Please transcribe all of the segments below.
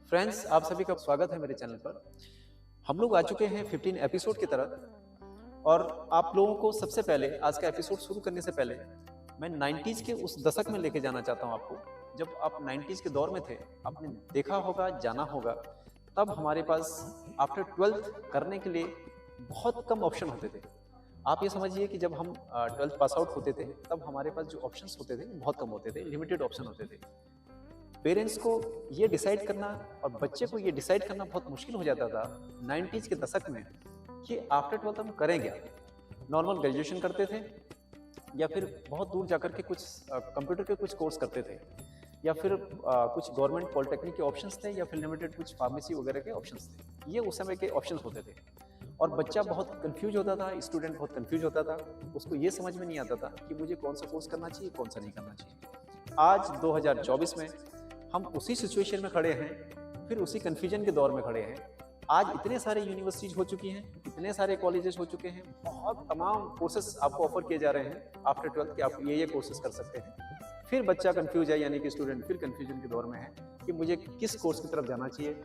Friends, आप सभी का स्वागत है मेरे चैनल पर। हम लोग आ चुके हैं 15 एपिसोड की तरफ और आप लोगों को सबसे पहले आज का एपिसोड शुरू करने से पहले मैं 90s के उस दशक में लेके जाना चाहता हूं आपको, जब आप 90s के दौर में थे। आपने देखा होगा, जाना होगा, तब हमारे पास आफ्टर 12th करने के लिए बहुत कम ऑप्शन होते थे। आप ये समझिए कि जब हम 12th पास आउट होते थे तब हमारे पास जो ऑप्शंस होते थे बहुत कम होते थे, लिमिटेड ऑप्शन होते थे। पेरेंट्स को ये डिसाइड करना और बच्चे को ये डिसाइड करना बहुत मुश्किल हो जाता था 90s के दशक में कि आफ्टर 12th हम करें क्या। नॉर्मल ग्रेजुएशन करते थे या फिर बहुत दूर जाकर के कुछ कंप्यूटर के कुछ कोर्स करते थे या फिर कुछ गवर्नमेंट पॉलिटेक्निक के ऑप्शंस थे या फिर लिमिटेड कुछ फार्मेसी वगैरह के ऑप्शंस थे। ये उस समय के ऑप्शंस होते थे और बच्चा बहुत कंफ्यूज होता था, स्टूडेंट बहुत कंफ्यूज होता था। उसको ये समझ में नहीं आता था कि मुझे कौन सा कोर्स करना चाहिए, कौन सा नहीं करना चाहिए। आज 2024 में हम उसी सिचुएशन में खड़े हैं, फिर उसी कन्फ्यूजन के दौर में खड़े हैं। आज इतने सारे यूनिवर्सिटीज हो चुकी हैं, इतने सारे कॉलेजेस हो चुके हैं, बहुत तमाम कोर्सेस आपको ऑफर किए जा रहे हैं आफ्टर 12th कि आप ये कोर्सेस कर सकते हैं। फिर बच्चा कंफ्यूज है, यानी कि स्टूडेंट फिर कंफ्यूजन के दौर में है कि मुझे किस कोर्स की तरफ जाना चाहिए।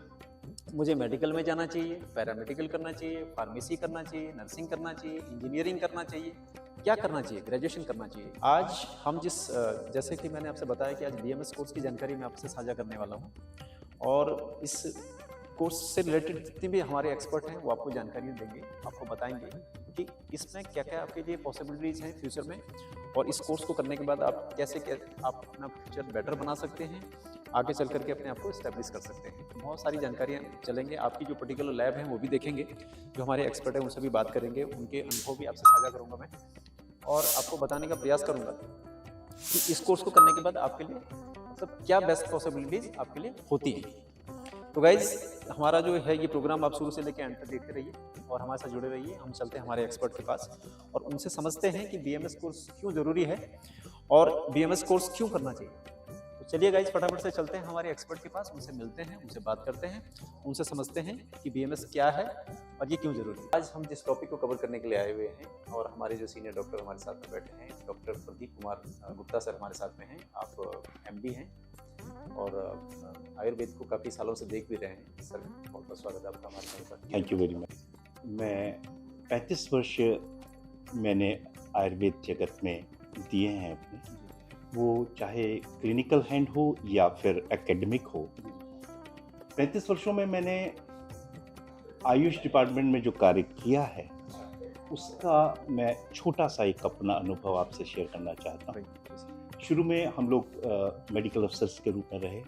मुझे मेडिकल में जाना चाहिए, पैरामेडिकल करना चाहिए, फार्मेसी करना चाहिए, नर्सिंग करना चाहिए, इंजीनियरिंग करना चाहिए, क्या करना चाहिए, ग्रेजुएशन करना चाहिए। आज हम जैसे कि मैंने आपसे बताया कि आज बीएमएस कोर्स की जानकारी मैं आपसे साझा करने वाला हूँ और इस कोर्स से रिलेटेड जितने भी हमारे एक्सपर्ट हैं वो आपको जानकारी देंगे, आपको बताएंगे कि इसमें क्या क्या आपके लिए पॉसिबिलिटीज़ हैं फ्यूचर में और इस कोर्स को करने के बाद आप कैसे आप अपना फ्यूचर बेटर बना सकते हैं, आगे चल करके अपने आप को इस्टेब्लिश कर सकते हैं। बहुत सारी जानकारियाँ चलेंगे, आपकी जो पर्टिकुलर लैब है वो भी देखेंगे, जो हमारे एक्सपर्ट हैं उनसे भी बात करेंगे, उनके अनुभव भी आपसे साझा करूँगा मैं और आपको बताने का प्रयास करूँगा कि इस कोर्स को करने के बाद आपके लिए मतलब क्या बेस्ट पॉसिबिलिटीज़ आपके लिए होती हैं। तो गाइज, हमारा जो है ये प्रोग्राम आप शुरू से लेकर एंड तक देखते रहिए और हमारे साथ जुड़े रहिए। हम चलते हैं हमारे एक्सपर्ट के पास और उनसे समझते हैं कि बीएमएस कोर्स क्यों ज़रूरी है और बीएमएस कोर्स क्यों करना चाहिए। तो चलिए गाइज, फटाफट से चलते हैं हमारे एक्सपर्ट के पास, उनसे मिलते हैं, उनसे बात करते हैं, उनसे समझते हैं कि बीएमएस क्या है और ये क्यों ज़रूरी है। आज हम जिस टॉपिक को कवर करने के लिए आए हुए हैं और हमारे जो सीनियर डॉक्टर हमारे साथ में बैठे हैं, डॉक्टर प्रदीप कुमार गुप्ता सर हमारे साथ में हैं। आप एमडी हैं और आयुर्वेद को काफ़ी सालों से देख भी रहे हैं। सर, बहुत बहुत स्वागत है आपका हमारे साथ। Thank you very much. मैं 35 वर्ष मैंने आयुर्वेद जगत में दिए हैं अपने, वो चाहे क्लिनिकल हैंड हो या फिर एकेडमिक हो। 35 वर्षों में मैंने आयुष डिपार्टमेंट में जो कार्य किया है उसका मैं छोटा सा एक अपना अनुभव आपसे शेयर करना चाहता हूँ। शुरू में हम लोग मेडिकल अफसर्स के रूप में रहे।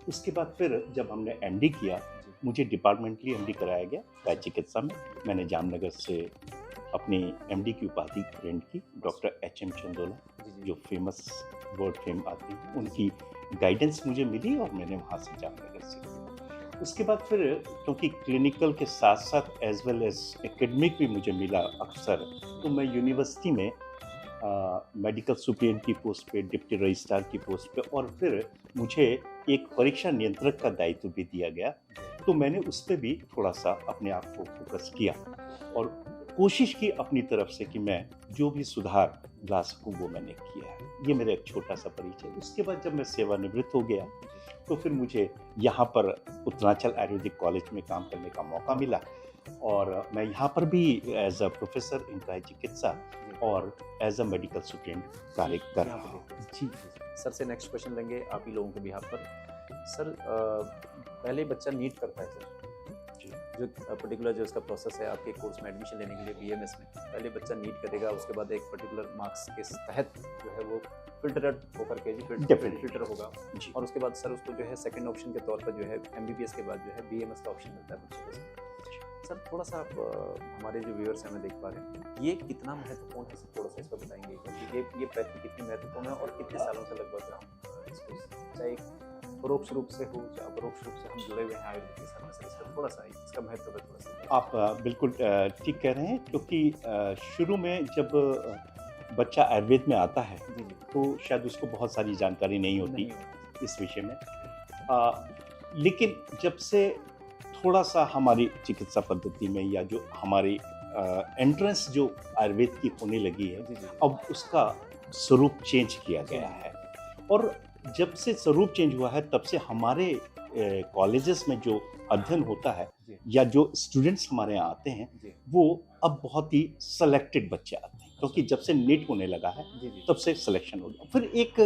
उसके बाद फिर जब हमने एमडी किया, मुझे डिपार्टमेंटली एमडी कराया गया गाय चिकित्सा में। मैंने जामनगर से अपनी एमडी की उपाधि ग्रहण की। डॉक्टर एचएम चंदोला, जो फेमस वर्ल्ड फेम आती है, उनकी गाइडेंस मुझे मिली और मैंने वहाँ से जामनगर से। उसके बाद फिर क्योंकि क्लिनिकल के साथ साथ एज वेल एज एकेडमिक भी मुझे मिला अवसर, तो मैं यूनिवर्सिटी में मेडिकल सुप्रिटेंडेंट की पोस्ट पे, डिप्टी रजिस्ट्रार की पोस्ट पे और फिर मुझे एक परीक्षा नियंत्रक का दायित्व भी दिया गया। तो मैंने उस पर भी थोड़ा सा अपने आप को फोकस किया और कोशिश की अपनी तरफ से कि मैं जो भी सुधार ला सकूँ वो मैंने किया है। ये मेरा एक छोटा सा परिचय। उसके बाद जब मैं सेवानिवृत्त हो गया तो फिर मुझे यहाँ पर उत्तरांचल आयुर्वेदिक कॉलेज में काम करने का मौका मिला और मैं यहाँ पर भी एज अ प्रोफेसर इन गाय चिकित्सा और एज अ मेडिकल स्टूडेंट कार्य कर रहा हूँ। जी सर से नेक्स्ट क्वेश्चन लेंगे आप ही लोगों के बिहाफ पर। सर, पहले बच्चा नीट करता है सर, जो पर्टिकुलर जो इसका प्रोसेस है आपके कोर्स में एडमिशन लेने के लिए बीएमएस में, पहले बच्चा नीट करेगा, उसके बाद एक पर्टिकुलर मार्क्स के तहत जो है वो फिल्टरेड होकर के फिल्टर होगा और उसके बाद सर उसको जो है सेकंड ऑप्शन के तौर पर जो है एमबीबीएस के बाद जो है बीएमएस का ऑप्शन मिलता है बच्चे को। सर, थोड़ा सा आप हमारे जो व्यूअर्स हैं हमें देख पा रहे हैं, ये कितना महत्वपूर्ण है, थोड़ा सा इस पर बताएंगे कि ये प्रैक्टिस कितनी महत्वपूर्ण है और कितने सालों से लगभग हम इसको चाहे परोक्ष रूप से हो चाहे अपरोक्ष रूप से हम जुड़े हुए हैं आयुर्वेद के साथ में। सर, इसका थोड़ा सा इसका महत्व है थोड़ा सा। आप बिल्कुल ठीक कह रहे हैं, क्योंकि शुरू में जब बच्चा आयुर्वेद में आता है तो शायद उसको बहुत सारी जानकारी नहीं होती इस विषय में, लेकिन जब से थोड़ा सा हमारी चिकित्सा पद्धति में या जो हमारी एंट्रेंस जो आयुर्वेद की होने लगी है, अब उसका स्वरूप चेंज किया गया है और जब से स्वरूप चेंज हुआ है तब से हमारे कॉलेजेस में जो अध्ययन होता है जी या जो स्टूडेंट्स हमारे यहाँ आते हैं जी वो अब बहुत ही सेलेक्टेड बच्चे आते हैं, क्योंकि जब से नीट होने लगा है जी जी तब से सिलेक्शन हो गया। फिर एक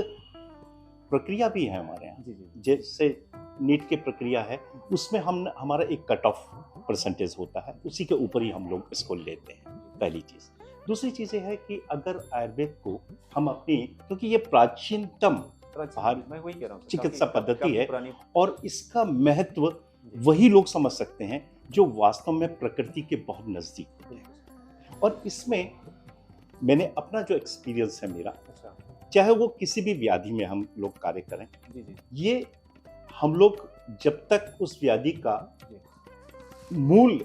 प्रक्रिया भी है हमारे यहाँ, जी जी जैसे नीट की प्रक्रिया है उसमें हमारा एक कट ऑफ परसेंटेज होता है, उसी के ऊपर ही हम लोग इसको लेते हैं, पहली चीज़। दूसरी चीज़ ये है कि अगर आयुर्वेद को हम अपनी, क्योंकि ये प्राचीनतम बाहर मैं वही कह रहा हूँ, चिकित्सा पद्धति काफी है पुरानी। और इसका महत्व जी, वही लोग समझ सकते हैं जो वास्तव में प्रकृति के बहुत नज़दीक होते हैं। और इसमें मैंने अपना जो एक्सपीरियंस है मेरा, अच्छा चाहे वो किसी भी व्याधि में हम लोग कार्य करें, जी जी ये हम लोग जब तक उस व्याधि का जी मूल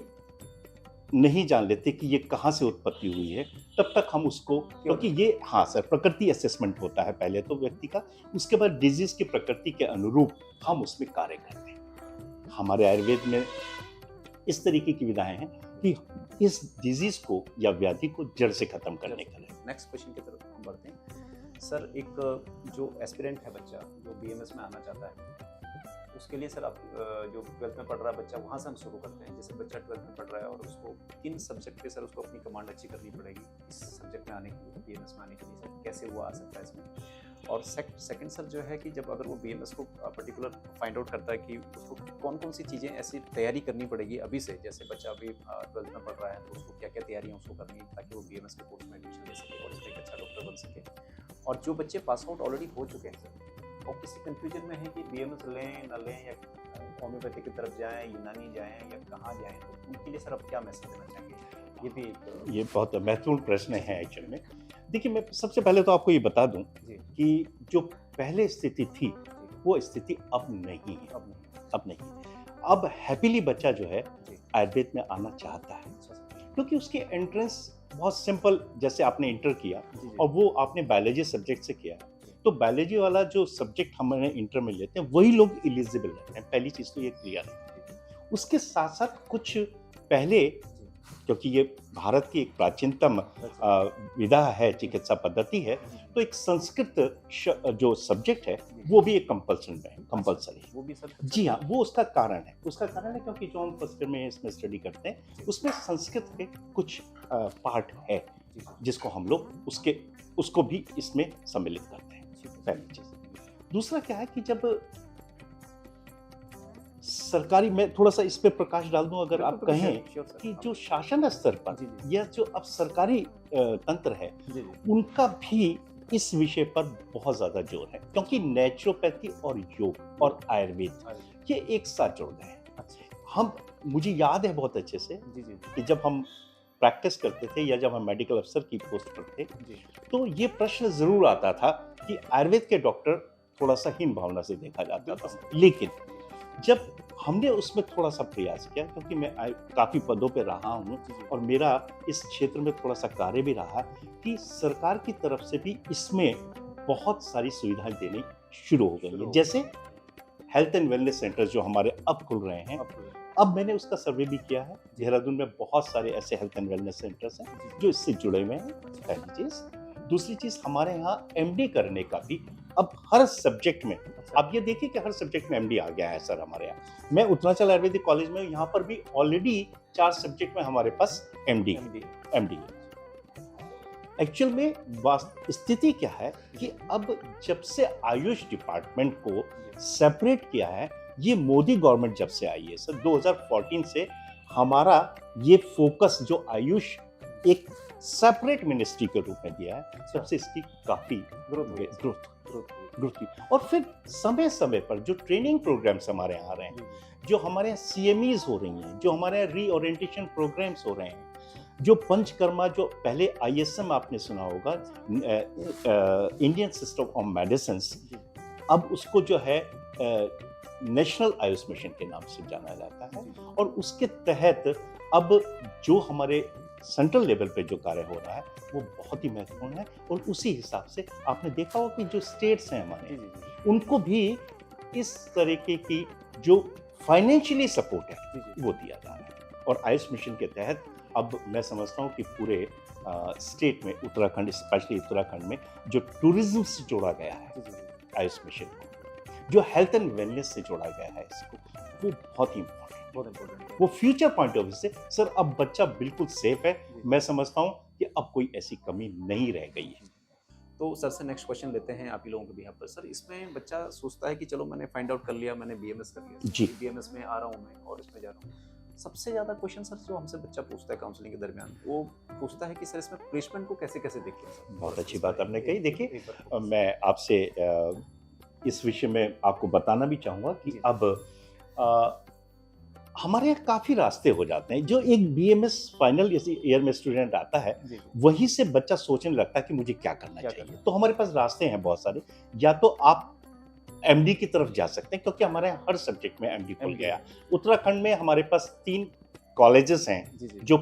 नहीं जान लेते कि ये कहाँ से उत्पत्ति हुई है, तब तक हम उसको, क्योंकि ये, हाँ सर, प्रकृति असेसमेंट होता है पहले तो व्यक्ति का, उसके बाद डिजीज की प्रकृति के अनुरूप हम उसमें कार्य करते हैं। हमारे आयुर्वेद में इस तरीके की विधाएं हैं कि इस डिजीज को या व्याधि को जड़ से खत्म करने का है। नेक्स्ट क्वेश्चन की तरफ हम बढ़ते हैं सर। एक जो एस्पिरेंट है बच्चा जो बीएमएस में आना चाहता है, उसके लिए सर आप जो 12th में पढ़ रहा है बच्चा, वहाँ से हम शुरू करते हैं। जैसे बच्चा 12th में पढ़ रहा है और उसको किन सब्जेक्ट पे सर उसको अपनी कमांड अच्छी करनी पड़ेगी इस सब्जेक्ट में आने के लिए, बीएमएस में आने के लिए सर कैसे वो आ सकता है इसमें? और सेकंड सर जो है कि जब अगर वो बीएमएस को पर्टिकुलर फाइंड आउट करता है कि उसको कौन कौन सी चीज़ें ऐसी तैयारी करनी पड़ेगी अभी से, जैसे बच्चा अभी 12th में पढ़ रहा है तो उसको क्या क्या तैयारियाँ उसको करनी है ताकि वो बीएमएस के कोर्स में एडमिशन ले सके और उसमें एक अच्छा डॉक्टर बन सके। और जो बच्चे पास आउट ऑलरेडी हो चुके हैं सर और किसी कंफ्यूजन में है कि बीएमएस लें ना लें या होम्योपैथी की तरफ जाएं, यूनानी जाएं या कहाँ जाएं, तो उनके लिए सर आप क्या मैसेज देना चाहेंगे? ये भी एक ये बहुत महत्वपूर्ण प्रश्न है एक्चुअल में। देखिए, मैं सबसे पहले तो आपको ये बता दूं जी कि जो पहले स्थिति थी वो स्थिति अब नहीं है। अब नहीं। अब हैप्पीली बच्चा जो है जी आयुर्वेद में आना चाहता है, अच्छा सर। क्योंकि उसकी एंट्रेंस बहुत सिंपल, जैसे आपने इंटर किया जी जी और वो आपने बायोलॉजी सब्जेक्ट से किया, तो बायोलॉजी वाला जो सब्जेक्ट हमारे इंटर में लेते हैं वही लोग एलिजिबल रहते हैं। पहली चीज़ तो ये क्लियर है। उसके साथ साथ कुछ पहले, क्योंकि ये भारत की एक प्राचीनतम विधा है, चिकित्सा पद्धति है, तो एक संस्कृत जो सब्जेक्ट है वो भी एक कंपल्सन में है, कंपल्सरी है। वो भी सर जी हाँ, वो उसका कारण है। उसका कारण है क्योंकि जो हम फर्स्ट ईयर में इसमें स्टडी करते हैं उसमें संस्कृत के कुछ पार्ट है जिसको हम लोग उसको भी इसमें सम्मिलित करते हैं, पहली चीज। दूसरा क्या है कि जब सरकारी, मैं थोड़ा सा इस पे प्रकाश डाल दूं, अगर आप कहें कि जो शासन स्तर पर या जो अब सरकारी तंत्र है उनका भी इस विषय पर बहुत ज्यादा जोर है, क्योंकि नेचुरोपैथी और योग और आयुर्वेद ये एक साथ जुड़ गए हैं। मुझे याद है बहुत अच्छे से कि जब हम प्रैक्टिस करते थे या जब हम मेडिकल अफसर की पोस्ट पर थे तो ये प्रश्न जरूर आता था कि आयुर्वेद के डॉक्टर थोड़ा सा हीन भावना से देखा जाता था। लेकिन जब हमने उसमें थोड़ा सा प्रयास किया, क्योंकि मैं काफ़ी पदों पे रहा हूँ और मेरा इस क्षेत्र में थोड़ा सा कार्य भी रहा, कि सरकार की तरफ से भी इसमें बहुत सारी सुविधाएं देनी शुरू हो गई है। जैसे हेल्थ एंड वेलनेस सेंटर जो हमारे अब खुल रहे हैं, अब मैंने उसका सर्वे भी किया है। देहरादून में बहुत सारे ऐसे हेल्थ एंड वेलनेस सेंटर्स हैं जो इससे जुड़े हुए हैं, पहली चीज़। दूसरी चीज़, हमारे यहाँ एमडी करने का भी अब हर सब्जेक्ट में, आप ये देखिए कि हर सब्जेक्ट में एमडी आ गया है सर हमारे यहाँ। मैं उत्तरांचल आयुर्वेदिक कॉलेज में, यहाँ पर भी ऑलरेडी 4 सब्जेक्ट में हमारे पास एमडी है। एक्चुअल में स्थिति क्या है कि अब जब से आयुष डिपार्टमेंट को सेपरेट किया है, ये मोदी गवर्नमेंट जब से आई है सर 2014 से, हमारा ये फोकस जो आयुष एक सेपरेट मिनिस्ट्री के रूप में दिया है, सबसे इसकी काफी ग्रोथ की। और फिर समय समय पर जो ट्रेनिंग प्रोग्राम्स हमारे यहाँ आ रहे हैं, जो हमारे यहाँ सीएमईज हो रही हैं, जो हमारे यहाँ रीओरिएंटेशन प्रोग्राम्स हो रहे हैं, जो पंचकर्मा, जो पहले आईएसएम आपने सुना होगा, इंडियन सिस्टम ऑफ मेडिसिन, अब उसको जो है नेशनल आयुष मिशन के नाम से जाना जाता है। और उसके तहत अब जो हमारे सेंट्रल लेवल पे जो कार्य हो रहा है वो बहुत ही महत्वपूर्ण है। और उसी हिसाब से आपने देखा होगा कि जो स्टेट्स हैं हमारे, उनको भी इस तरीके की जो फाइनेंशियली सपोर्ट है वो दिया जा रहा है। और आयुष मिशन के तहत अब मैं समझता हूँ कि पूरे स्टेट में, उत्तराखंड, स्पेशली उत्तराखंड में जो टूरिज्म से जोड़ा गया है आयुष मिशन को, जो हेल्थ एंड वेलनेस से जोड़ा गया है इसको, वो बहुत ही बहुत इम्पोर्टेंट है। वो फ्यूचर पॉइंट ऑफ व्यू से सर अब बच्चा बिल्कुल सेफ है। मैं समझता हूँ कि अब कोई ऐसी कमी नहीं रह गई है। तो सर से नेक्स्ट क्वेश्चन लेते हैं आप ही लोगों के बिहाफ पर। सर इसमें बच्चा सोचता है कि चलो मैंने फाइंड आउट कर लिया, मैंने बीएमएस कर लिया जी। बीएमएस में आ रहा हूँ मैं और इसमें जा रहा हूँ। सबसे ज्यादा क्वेश्चन सर जो हमसे बच्चा पूछता है काउंसलिंग के दरमियान, वो पूछता है कि सर इसमें प्लेसमेंट को कैसे कैसे देखें सर। बहुत अच्छी बात आपने कही। देखिए, एक बार मैं आपसे इस विषय में आपको बताना भी चाहूँगा कि जी। अब हमारे यहाँ काफ़ी रास्ते हो जाते हैं। जो एक बीएमएस फाइनल ईयर में स्टूडेंट आता है, जी, वहीं से बच्चा सोचने लगता है कि मुझे क्या करना क्या चाहिए। करना है? तो हमारे पास रास्ते हैं बहुत सारे। या तो आप एमडी की तरफ जा सकते हैं, क्योंकि हमारे यहाँ हर सब्जेक्ट में एमडी खुल MD गया। उत्तराखंड में हमारे पास 3 कॉलेजेस हैं जी जी। जो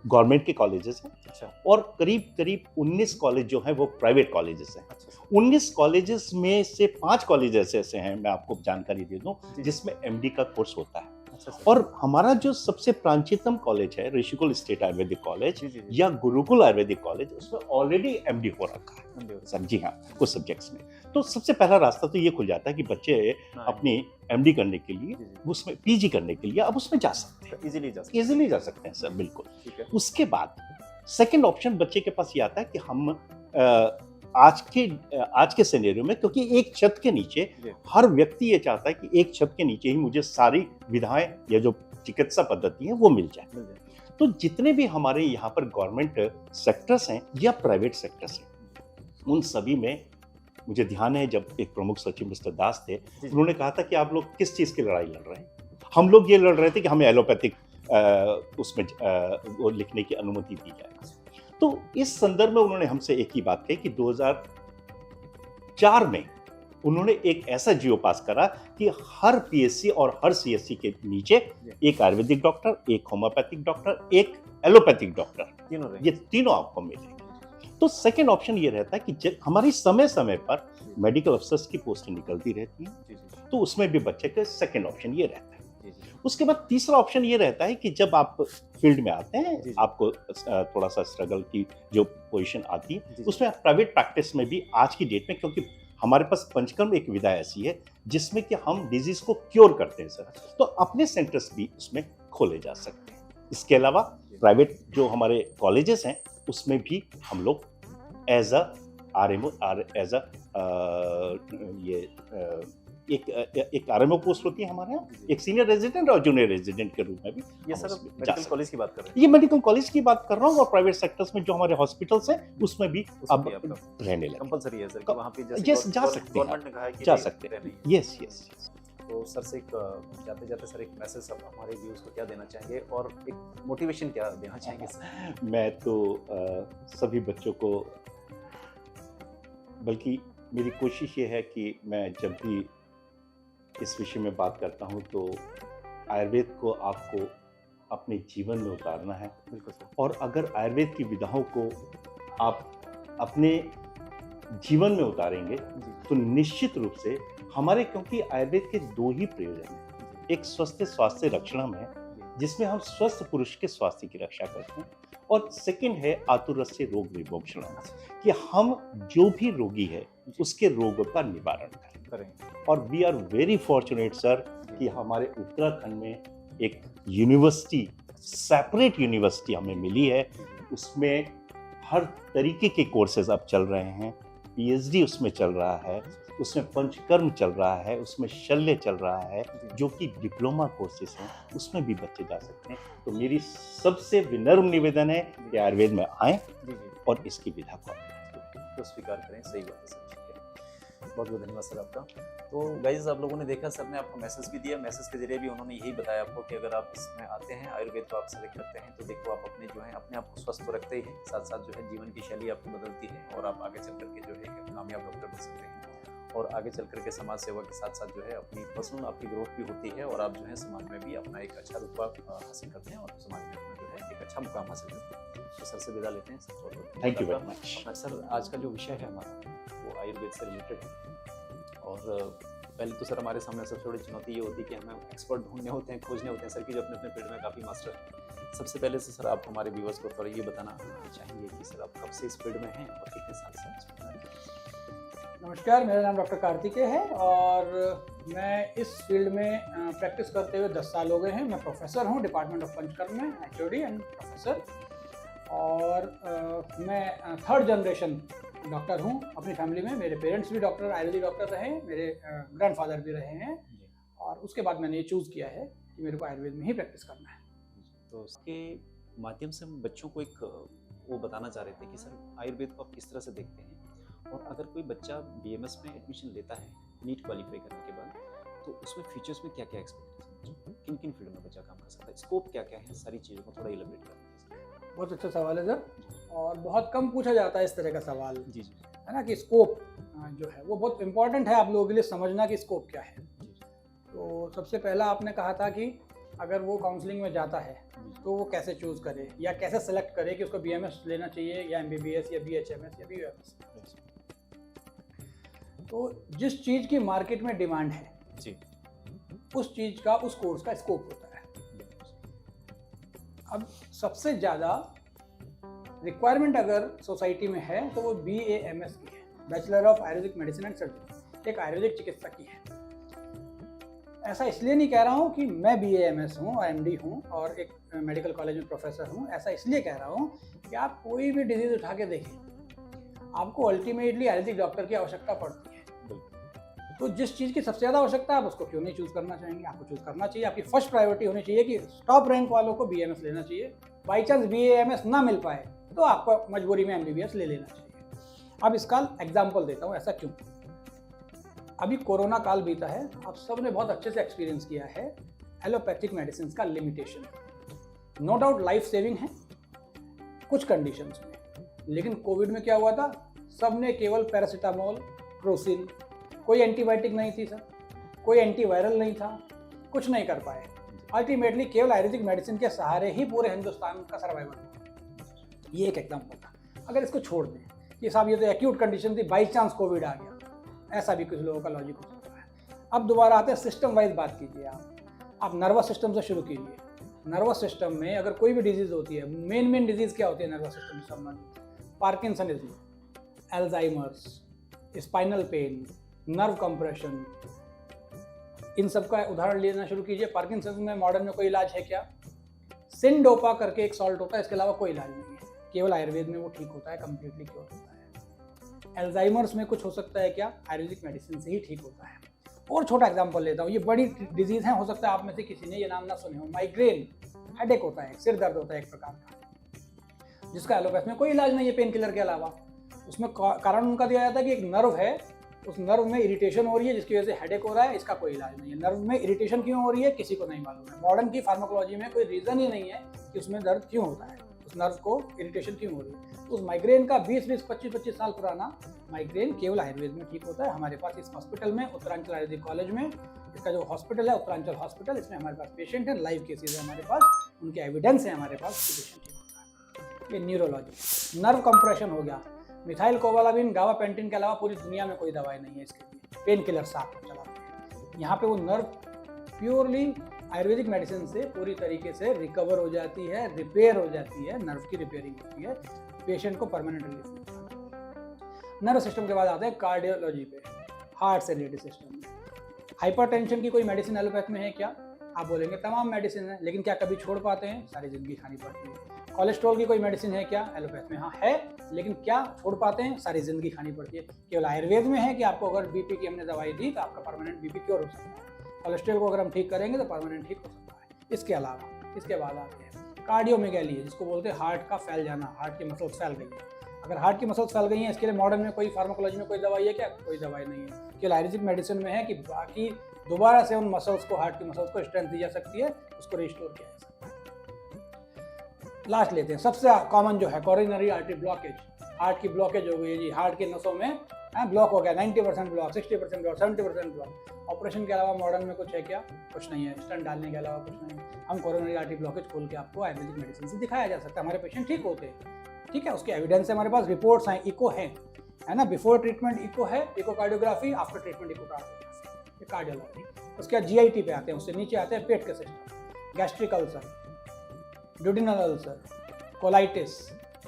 गवर्नमेंट के कॉलेजेस हैं, अच्छा और करीब 19 कॉलेज जो हैं वो प्राइवेट कॉलेजेस हैं। अच्छा सर। 19 कॉलेजेस में से 5 कॉलेज ऐसे हैं, मैं आपको जानकारी दे दूं, जी। जिसमें एमडी का कोर्स होता है। अच्छा सर। और हमारा जो सबसे प्राचीनतम कॉलेज है, ऋषिकुल स्टेट आयुर्वेदिक कॉलेज जी जी जी। या गुरुकुल आयुर्वेदिक कॉलेज, उसमें ऑलरेडी एमडी हो रखा है MD होता सर। जी हाँ, कुछ सब्जेक्ट्स में। तो सबसे पहला रास्ता तो ये खुल जाता है कि बच्चे है। हाँ, अपनी एमडी करने के लिए, जी जी। उसमें पीजी करने के लिए अब उसमें जा सकते हैं, इजीली जा सकते हैं। इजीली जा सकते हैं सर, बिल्कुल। ठीक है। उसके बाद सेकंड ऑप्शन बच्चे के पास ये आता है कि हम आज के सिनेरियो में, क्योंकि एक छत के नीचे जी। हर व्यक्ति ये चाहता है कि एक छत के नीचे ही मुझे सारी विधाएं या जो चिकित्सा पद्धति है वो मिल जाए। मिल जाए। तो जितने भी हमारे यहाँ पर गवर्नमेंट सेक्टर्स हैं या प्राइवेट सेक्टर्स हैं, उन सभी में मुझे ध्यान है जब एक प्रमुख सचिव मिस्टर दास थे, जी। उन्होंने कहा था कि आप लोग किस चीज़ की लड़ाई लड़ रहे हैं। हम लोग ये लड़ रहे थे कि हमें एलोपैथिक उसमें वो लिखने की अनुमति दी जाए। तो इस संदर्भ में उन्होंने हमसे एक ही बात कही कि 2004 में उन्होंने एक ऐसा जियो पास करा कि हर पीएससी और हर सीएससी के नीचे एक आयुर्वेदिक डॉक्टर, एक होम्योपैथिक डॉक्टर, एक एलोपैथिक डॉक्टर, तीनों रहे। ये तीनों आपको मिलेंगे। तो सेकंड ऑप्शन ये रहता है कि हमारी समय समय पर मेडिकल अफसर्स की पोस्टें निकलती रहती हैं, जी जी तो उसमें भी बच्चे का सेकंड ऑप्शन ये रहता है। जी जी। उसके बाद तीसरा ऑप्शन ये रहता है कि जब आप फील्ड में आते जी, हैं, जी। आपको थोड़ा सा स्ट्रगल की जो पोजीशन आती जी, है, जी। उसमें आप प्राइवेट प्रैक्टिस में भी आज की डेट में, क्योंकि हमारे पास पंचकर्म एक विधा ऐसी है जिसमें कि हम डिजीज को क्योर करते हैं सर, तो अपने सेंटर्स भी उसमें खोले जा सकते हैं। इसके अलावा प्राइवेट जो हमारे कॉलेजेस हैं, उसमें भी हम लोग as a RMO as a एक आरएमओ पोस्ट होती है हमारे यहाँ, एक सीनियर रेजिडेंट और जूनियर रेजिडेंट के रूप में भी ये हम सर उसमें जा मेडिकल सकते कॉलेज की बात कर रहे हैं। ये मेडिकल कॉलेज की बात कर रहा हूँ, और प्राइवेट सेक्टर्स में जो हमारे हॉस्पिटल्स हैं उसमें भी हैं। अब उसमें भी आपका रहने लगे। कंपलसरी है सर कि कम- वहाँ पे जैसे Yes, जा सकते हैं गवर्नमेंट ने कहा है कि जा नहीं, सकते हैं। रहना ही है। Yes yes. तो सर से एक जाते जाते सर एक मैसेज आप हमारे व्यूअर्स को क्या देना चाहेंगे और एक मोटिवेशन क्या देना चाहेंगे सर? मैं तो सभी बच्चों को, बल्कि मेरी कोशिश ये है कि मैं जब भी इस विषय में बात करता हूँ तो आयुर्वेद को आपको अपने जीवन में उतारना है। बिल्कुल सर। और अगर आयुर्वेद की विधाओं को आप अपने जीवन में उतारेंगे जी तो निश्चित रूप से हमारे, क्योंकि आयुर्वेद के 2 ही प्रयोजन हैं। एक स्वस्थ स्वास्थ्य रक्षणम है, जिसमें हम स्वस्थ पुरुष के स्वास्थ्य की रक्षा करते हैं, और सेकंड है आतुरस्य रोग विमोक्षणम, कि हम जो भी रोगी है उसके रोग का निवारण करें। और we are very fortunate sir कि हमारे उत्तराखंड में एक यूनिवर्सिटी, सेपरेट यूनिवर्सिटी हमें मिली है। उसमें हर तरीके के कोर्सेज अब चल रहे हैं, पीएचडी उसमें चल रहा है, उसमें पंचकर्म चल रहा है, उसमें शल्य चल रहा है, जो कि डिप्लोमा कोर्सेज हैं, उसमें भी बच्चे जा सकते हैं। तो मेरी सबसे विनम्र निवेदन है कि आयुर्वेद में आएं जी जी और इसकी विधा को तो स्वीकार करें। सही बात है सर। बहुत बहुत धन्यवाद सर आपका। तो गाइज आप लोगों ने देखा, सर ने आपको मैसेज भी दिया। मैसेज के जरिए भी उन्होंने यही बताया आपको कि अगर आप इसमें आते हैं, आयुर्वेद को आप सेलेक्ट करते हैं, तो देखो आप अपने जो है अपने आप को स्वस्थ तो रखते ही हैं, साथ साथ जो है जीवन की शैली आपकी बदलती है और आप आगे चल करके जो है एक कामयाब डॉक्टर बन सकते हैं, और आगे चल करके समाज सेवा के साथ साथ जो है अपनी पर्सनल आपकी ग्रोथ भी होती है, और आप जो है समाज में भी अपना एक अच्छा रुतबा हासिल करते हैं और समाज में अपना जो है एक अच्छा मुकाम हासिल करते हैं। तो सर से विदा लेते हैं sir. Thank you very much. Sir आज का जो विषय है हमारा वो आयुर्वेद से रिलेटेड है, और पहले तो सर हमारे सामने सबसे बड़ी चुनौती ये होती है कि हमें एक्सपर्ट ढूंढने होते हैं, खोजने होते हैं सर, की जो अपने अपने फील्ड में काफ़ी मास्टर हैं। सबसे पहले से सर आप हमारे व्यूअर्स को थोड़ा ये बताना चाहेंगे कि सर आप कब से इस फील्ड में हैं और कितने साल से? नमस्कार, मेरा नाम डॉक्टर कार्तिकेय है और मैं इस फील्ड में प्रैक्टिस करते हुए 10 साल हो गए हैं। मैं प्रोफेसर हूँ डिपार्टमेंट ऑफ पंचकर्म में, HOD एंड प्रोफेसर। और मैं थर्ड जनरेशन डॉक्टर हूँ अपनी फैमिली में। मेरे पेरेंट्स भी डॉक्टर, आयुर्वेदिक डॉक्टर रहे, मेरे ग्रैंडफादर भी रहे हैं। और उसके बाद मैंने ये चूज़ किया है कि मेरे को आयुर्वेद में ही प्रैक्टिस करना है। तो उसके माध्यम से हम बच्चों को एक वो बताना चाह रहे थे कि सर आयुर्वेद को आप किस तरह से देखते हैं, और अगर कोई बच्चा BMS में एडमिशन लेता है नीट क्वालिफाई करने के बाद, तो उसमें फ्यूचर्स में क्या क्या एक्सपेक्टेशन, किन किन फील्ड में बच्चा काम कर सकता है, स्कोप क्या क्या है, सारी चीज़ों को थोड़ा इलेबरेट कर दीजिए। बहुत अच्छा सवाल है सर, और बहुत कम पूछा जाता है इस तरह का सवाल, जी जी है ना, कि स्कोप जो है वो बहुत इंपॉर्टेंट है आप लोगों के लिए समझना कि स्कोप क्या है। तो सबसे पहला आपने कहा था कि अगर वो काउंसलिंग में जाता है तो वो कैसे चूज़ करे या कैसे सेलेक्ट करे कि उसको BMS लेना चाहिए या MBBS या BHMS या BUMS। तो जिस चीज़ की मार्केट में डिमांड है जी, उस चीज़ का, उस कोर्स का स्कोप होता है। अब सबसे ज़्यादा रिक्वायरमेंट अगर सोसाइटी में है तो वो BAMS की है, bachelor of Ayurvedic medicine and surgery, एक आयुर्वेदिक चिकित्सक की है। ऐसा इसलिए नहीं कह रहा हूँ कि मैं BAMS हूँ और MD हूँ और एक मेडिकल कॉलेज में प्रोफेसर हूँ। ऐसा इसलिए कह रहा हूँ कि आप कोई भी डिजीज़ उठा के देखें, आपको अल्टीमेटली आयुर्वेदिक डॉक्टर की आवश्यकता पड़ती है। तो जिस चीज़ की सबसे ज़्यादा आवश्यकता है आप उसको क्यों नहीं चूज़ करना चाहेंगे? आपको चूज़ करना चाहिए। आपकी फर्स्ट प्रायोरिटी होनी चाहिए कि टॉप रैंक वालों को BMS लेना चाहिए। बाई चांस BAMS ना मिल पाए तो आपको मजबूरी में MBBS ले लेना चाहिए। अब इसका एग्जाम्पल देता हूँ, ऐसा क्यों। अभी कोरोना काल बीता है, आप सब ने बहुत अच्छे से एक्सपीरियंस किया है एलोपैथिक मेडिसिन का limitation. No doubt life saving है कुछ कंडीशंस में, लेकिन कोविड में क्या हुआ था, सब ने केवल पैरासीटामोल, क्रोसिन, कोई एंटीबायोटिक नहीं थी सर, कोई एंटीवायरल नहीं था, कुछ नहीं कर पाए। अल्टीमेटली केवल आयुर्वेदिक मेडिसिन के सहारे ही पूरे हिंदुस्तान का सर्वाइवल हुआ। ये एक एग्जाम्पल था। अगर इसको छोड़ दें कि साहब ये तो एक्यूट कंडीशन थी, बाई चांस कोविड आ गया, ऐसा भी कुछ लोगों का लॉजिक हो सकता है। अब दोबारा आते हैं, सिस्टम वाइज बात कीजिए। आप नर्वस सिस्टम से शुरू कीजिए। नर्वस सिस्टम में अगर कोई भी डिजीज़ होती है, मेन डिजीज़ क्या होती है नर्वस सिस्टम से संबंधित? Parkinsonism, Alzheimer's, spinal pain, nerve compression, इन सब का उदाहरण लेना शुरू कीजिए। पार्किंसनिज्म में मॉडर्न में कोई इलाज है क्या? सिनडोपा करके एक सॉल्ट होता है, इसके अलावा कोई इलाज नहीं है। केवल आयुर्वेद में वो ठीक होता है, कंप्लीटली क्योर होता है। एल्जाइमर्स में कुछ हो सकता है क्या? आयुर्वेदिक मेडिसिन से ही ठीक होता है। और छोटा एग्जांपल लेता हूँ, ये बड़ी डिजीज है, हो सकता है आप में से किसी ने ये नाम ना सुने हो। माइग्रेन, हेडेक होता है, सिर दर्द होता है एक प्रकार का, जिसका एलोपैथ में कोई इलाज नहीं है पेन किलर के अलावा। उसमें कारण उनका दिया जाता है कि एक नर्व है, उस नर्व में इरिटेशन हो रही है जिसकी वजह से हेडेक हो रहा है, इसका कोई इलाज नहीं है। नर्व में इरिटेशन क्यों हो रही है किसी को नहीं मालूम है। मॉडर्न की फार्माकोलॉजी में कोई रीज़न ही नहीं है कि उसमें दर्द क्यों होता है, उस नर्व को इरिटेशन क्यों हो रही है। तो उस माइग्रेन का 20-25 साल पुराना माइग्रेन केवल आयुर्वेद में ठीक होता है। हमारे पास इस हॉस्पिटल में, उत्तरांचल आयुर्वेदिक कॉलेज में, इसका जो हॉस्पिटल है उत्तरांचल हॉस्पिटल, इसमें हमारे पास पेशेंट है, लाइव केसेज है हमारे पास, उनके एविडेंस है हमारे पास कि पेशेंट ठीक होता है। ये न्यूरोलॉजी, नर्व कंप्रेशन हो गया, मिथाइल कोबालामिन, गाबापेंटिन के अलावा पूरी दुनिया में कोई दवाई नहीं है इसके लिए। पेन किलर साथ में चलाते हैं। यहाँ पे वो नर्व प्योरली आयुर्वेदिक मेडिसिन से पूरी तरीके से रिकवर हो जाती है, रिपेयर हो जाती है, नर्व की रिपेयरिंग होती है, पेशेंट को परमानेंट रिलीफ मिलता है। नर्व सिस्टम के बाद आते हैं कार्डियोलॉजी पे, हार्ट से रिलेटेड सिस्टम में। हाइपरटेंशन की कोई मेडिसिन एलोपैथ में है क्या? आप बोलेंगे तमाम मेडिसिन है, लेकिन क्या कभी छोड़ पाते हैं? सारी जिंदगी खानी पड़ती है। कोलेस्ट्रॉल की कोई मेडिसिन है क्या? एलोपैथ में हाँ है, लेकिन क्या छोड़ पाते हैं? सारी जिंदगी खानी पड़ती है। केवल आयुर्वेद में है कि आपको अगर बीपी की हमने दवाई दी तो आपका परमानेंट बीपी क्योर हो सकता है। कोलेस्ट्रॉल को अगर हम ठीक करेंगे तो परमानेंट ठीक हो सकता है। इसके अलावा इसके बाद आते हैं कार्डियोमेगैली, जिसको बोलते हैं हार्ट का फैल जाना, हार्ट की मसल्स फैल गई है। अगर हार्ट की मसल्स फैल गई हैं, इसके लिए मॉडर्न में कोई फार्माकोलॉजी में कोई दवाई है क्या? कोई दवाई नहीं है। केवल आयुर्वेदिक मेडिसिन में है कि बाकी दोबारा से उन मसल्स को, हार्ट की मसल्स को स्ट्रेंथ दी जा सकती है, उसको रिस्टोर किया जा सकता है। लास्ट लेते हैं, सबसे कॉमन जो है कोरोनरी आर्टरी ब्लॉकेज। हार्ट की ब्लॉकेज हो गई जी, हार्ट की नसों में ब्लॉक हो गया, 90% ब्लॉक, 60% ब्लॉक, 70% ब्लॉक। ऑपरेशन के अलावा मॉडर्न में कुछ है क्या? कुछ नहीं है। स्टेंट डालने के अलावा कुछ नहीं है। हम कोरोनरी आर्टरी ब्लॉकेज खोल के आपको आयुर्वेदिक मेडिसिन से दिखाया जा सकता है, हमारे पेशेंट ठीक होते हैं। ठीक है, उसके एविडेंस है हमारे पास, रिपोर्ट्स हैं, इको है ना, बिफोर ट्रीटमेंट इको है, इकोकार्डियोग्राफी, आफ्टर ट्रीटमेंट इकोकार्डियोग्राफी, ये कार्डियोलॉजी। उसके बाद GIT पे आते हैं, उससे नीचे आते हैं पेट के system, gastric ulcer, duodenal ulcer, colitis,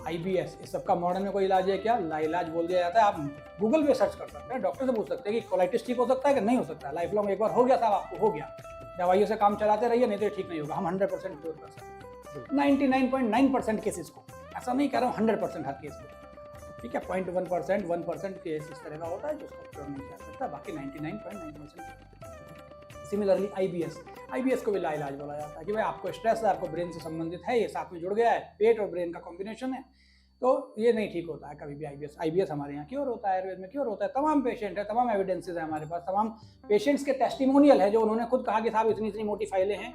IBS, इस सबका मॉडर्न में कोई इलाज है क्या? लाइलाज बोल दिया जाता है। आप गूगल पे सर्च कर सकते हैं, डॉक्टर से पूछ सकते हैं कि कोलाइटिस ठीक हो सकता है कि नहीं हो सकता है। लाइफ लॉन्ग एक बार हो गया साहब, आपको हो गया, दवाइयों से काम चलाते रहिए, नहीं तो ठीक नहीं होगा। हम 100% क्योर कर सकते हैं 99.9% केसेस को, ऐसा नहीं कह रहा हूँ 100% हर केस को, ठीक है। 0.1%, 1% केस इस तरह का होता है जिसको क्योर नहीं किया सकता, बाकी 99.9%। सिमिलरली IBS को भी लाइलाज बोला जाता है कि भाई आपको स्ट्रेस है, आपको ब्रेन से संबंधित है, ये साथ में जुड़ गया है, पेट और ब्रेन का कॉम्बिनेशन है, तो ये नहीं ठीक होता है कभी भी। IBS हमारे यहाँ क्योर होता है, आयुर्वेद में क्योर होता है। तमाम पेशेंट है, तमाम एविडेंसेस है हमारे पास, तमाम पेशेंट्स के टेस्टिमोनियल है जो उन्होंने खुद कहा कि साहब इतनी इतनी मोटी फाइलें हैं,